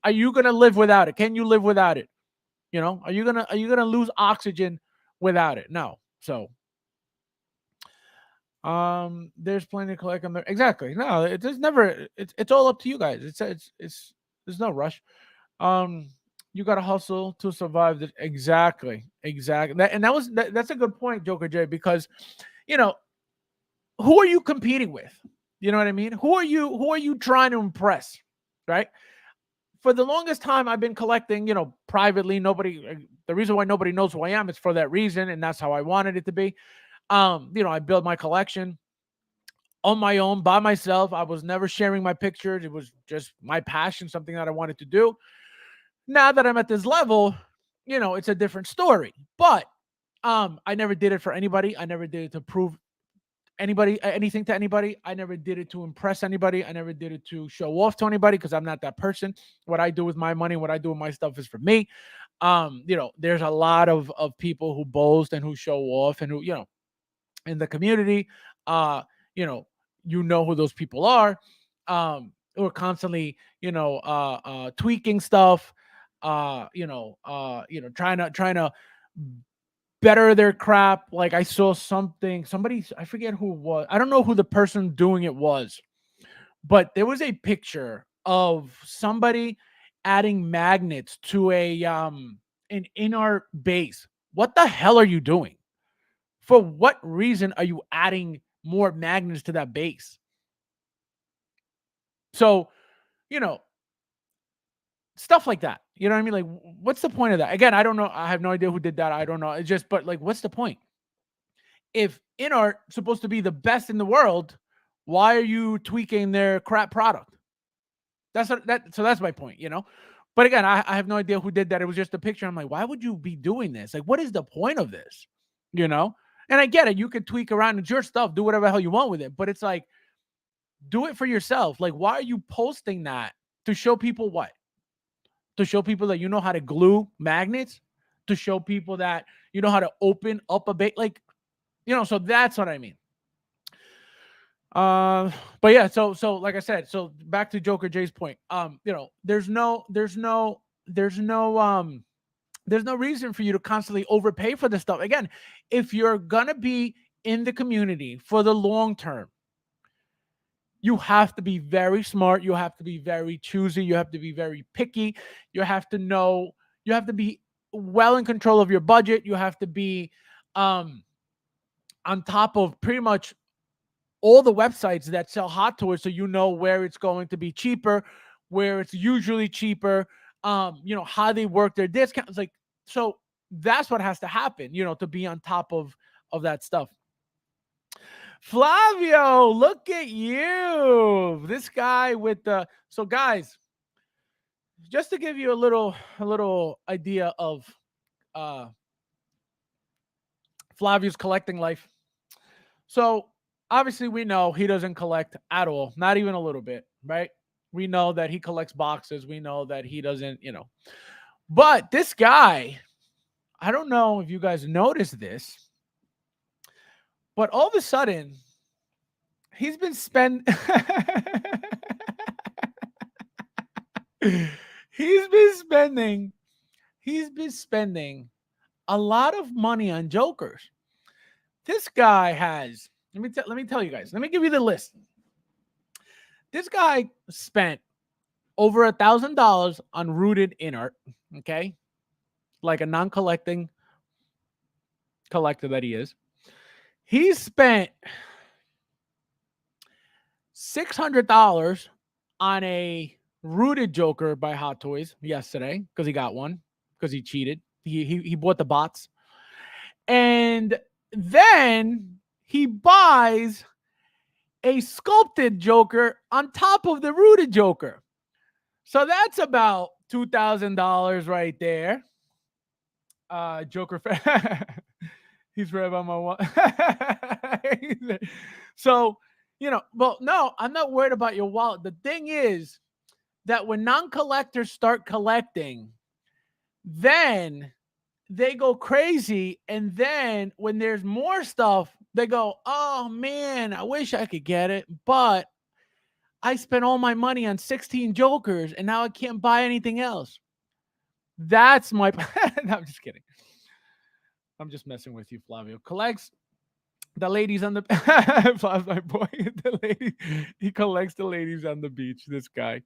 Speaker 1: are you going to live without it? Can you live without it? Are you going to lose oxygen without it? No. So, there's plenty to collect on there. Exactly. No, it's never, it's all up to you guys. It's there's no rush. You got to hustle to survive this. Exactly. That's a good point, Joker J, because, who are you competing with? You know what I mean? Who are you trying to impress? Right. For the longest time, I've been collecting, privately. The reason why nobody knows who I am is for that reason. And that's how I wanted it to be. I built my collection on my own by myself. I was never sharing my pictures. It was just my passion, something that I wanted to do. Now that I'm at this level, it's a different story. But I never did it for anybody. I never did it to prove anything to anybody. I never did it to impress anybody. I never did it to show off to anybody because I'm not that person. What I do with my money, what I do with my stuff is for me. There's a lot of people who boast and who show off and who, in the community, you know, who those people are, who are constantly, tweaking stuff, trying to better their crap. Like I saw somebody, I forget who it was. I don't know who the person doing it was, but there was a picture of somebody adding magnets to an in-art base. What the hell are you doing? For what reason are you adding more magnets to that base? So, stuff like that. You know what I mean? Like, what's the point of that? Again, I don't know. I have no idea who did that. I don't know. It's just, but like, what's the point? If in art supposed to be the best in the world, why are you tweaking their crap product? So that's my point, But again, I have no idea who did that. It was just a picture. I'm like, why would you be doing this? Like, what is the point of this? And I get it. You could tweak around. It's your stuff. Do whatever the hell you want with it. But it's like, do it for yourself. Like, why are you posting that? To show people what? To show people that you know how to glue magnets? To show people that you know how to open up a bait? Like, so that's what I mean. But yeah, so like I said, so back to Joker Jay's point. There's no reason for you to constantly overpay for this stuff. Again, if you're gonna be in the community for the long term, you have to be very smart. You have to be very choosy. You have to be very picky. You have to be well in control of your budget. You have to be on top of pretty much all the websites that sell hot toys, so you know where it's going to be cheaper, where it's usually cheaper, how they work their discounts. Like, so that's what has to happen, to be on top of that stuff. Flavio, look at you. This guy with the so guys, just to give you a little idea of Flavio's collecting life. So obviously we know he doesn't collect at all, not even a little bit, right? We know that he collects boxes. We know that he doesn't, But this guy, I don't know if you guys noticed this, but all of a sudden, he's been spending a lot of money on Jokers. This guy has, let me tell you guys, let me give you the list. This guy spent over $1,000 on rooted in art, okay? Like a non-collecting collector that he is. He spent $600 on a rooted Joker by Hot Toys yesterday because he got one, because he cheated. He bought the bots. And then he buys a sculpted Joker on top of the rooted Joker. So that's about $2,000 right there. Joker. He's right about my one. So, well, no, I'm not worried about your wallet. The thing is that when non-collectors start collecting, then they go crazy. And then when there's more stuff, they go, oh man, I wish I could get it, but I spent all my money on 16 Jokers and now I can't buy anything else. That's my, no, I'm just kidding. I'm just messing with you, Flavio. Collects the ladies on the my boy, the lady. He collects the ladies on the beach. This guy.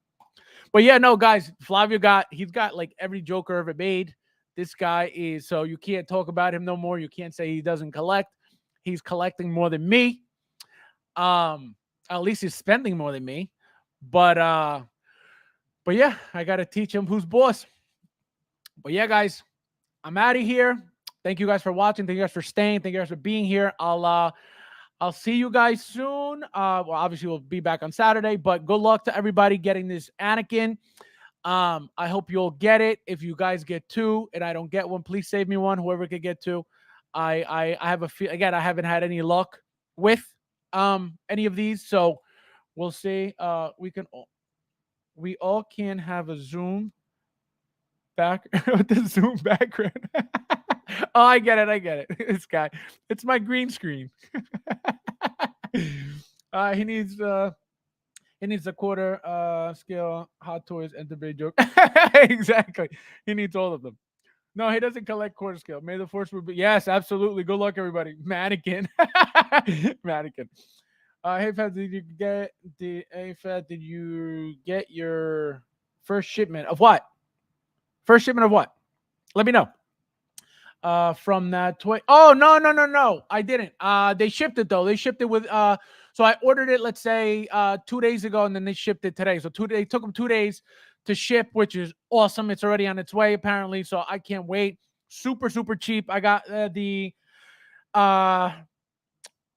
Speaker 1: But yeah, no, guys, Flavio he's got like every Joker ever made. This guy is, so you can't talk about him no more. You can't say he doesn't collect. He's collecting more than me. At least he's spending more than me. But yeah, I gotta teach him who's boss. But yeah, guys, I'm out of here. thank you guys for watching. Thank you guys for staying. Thank you guys for being here. I'll see you guys soon. Well, obviously we'll be back on Saturday, but good luck to everybody getting this Anakin. I hope you'll get it. If you guys get 2 and I don't get one, please save me one. Whoever could get 2. I have a feel again. I haven't had any luck with any of these, so we'll see. We all can have a Zoom back with the Zoom background. Oh, I get it. This guy. It's my green screen. He needs a quarter scale Hot Toys and the big joke. Exactly. He needs all of them. No, he doesn't collect quarter scale. May the force be. Yes, absolutely. Good luck, everybody. Mannequin. Mannequin. Hey, Fab, did you get your first shipment of what? First shipment of what? Let me know. From that toy. Oh, no. I didn't. They shipped it though. They shipped it with so I ordered it, let's say 2 days ago, and then they shipped it today. So they took them 2 days to ship, which is awesome. It's already on its way, apparently. So I can't wait. Super, super cheap. I got the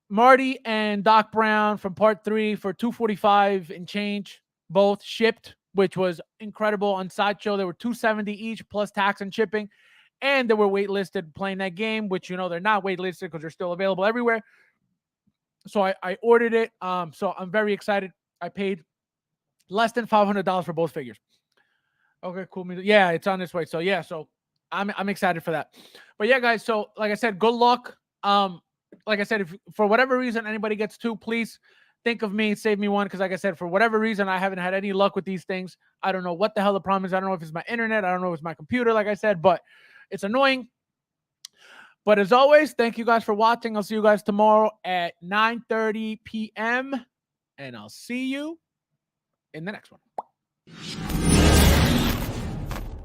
Speaker 1: Marty and Doc Brown from part 3 for $245 and change, both shipped, which was incredible. On Sideshow, they were $270 each plus tax and shipping. And they were waitlisted playing that game, which, they're not waitlisted because they're still available everywhere. So I ordered it. So I'm very excited. I paid less than $500 for both figures. Okay, cool. Yeah, it's on its way. So yeah, so I'm excited for that. But yeah, guys. So like I said, good luck. Like I said, if for whatever reason anybody gets 2, please think of me, save me one. Because like I said, for whatever reason, I haven't had any luck with these things. I don't know what the hell the problem is. I don't know if it's my internet. I don't know if it's my computer, like I said, but it's annoying. But as always, thank you guys for watching. I'll see you guys tomorrow at 9:30 p.m. And I'll see you in the next one.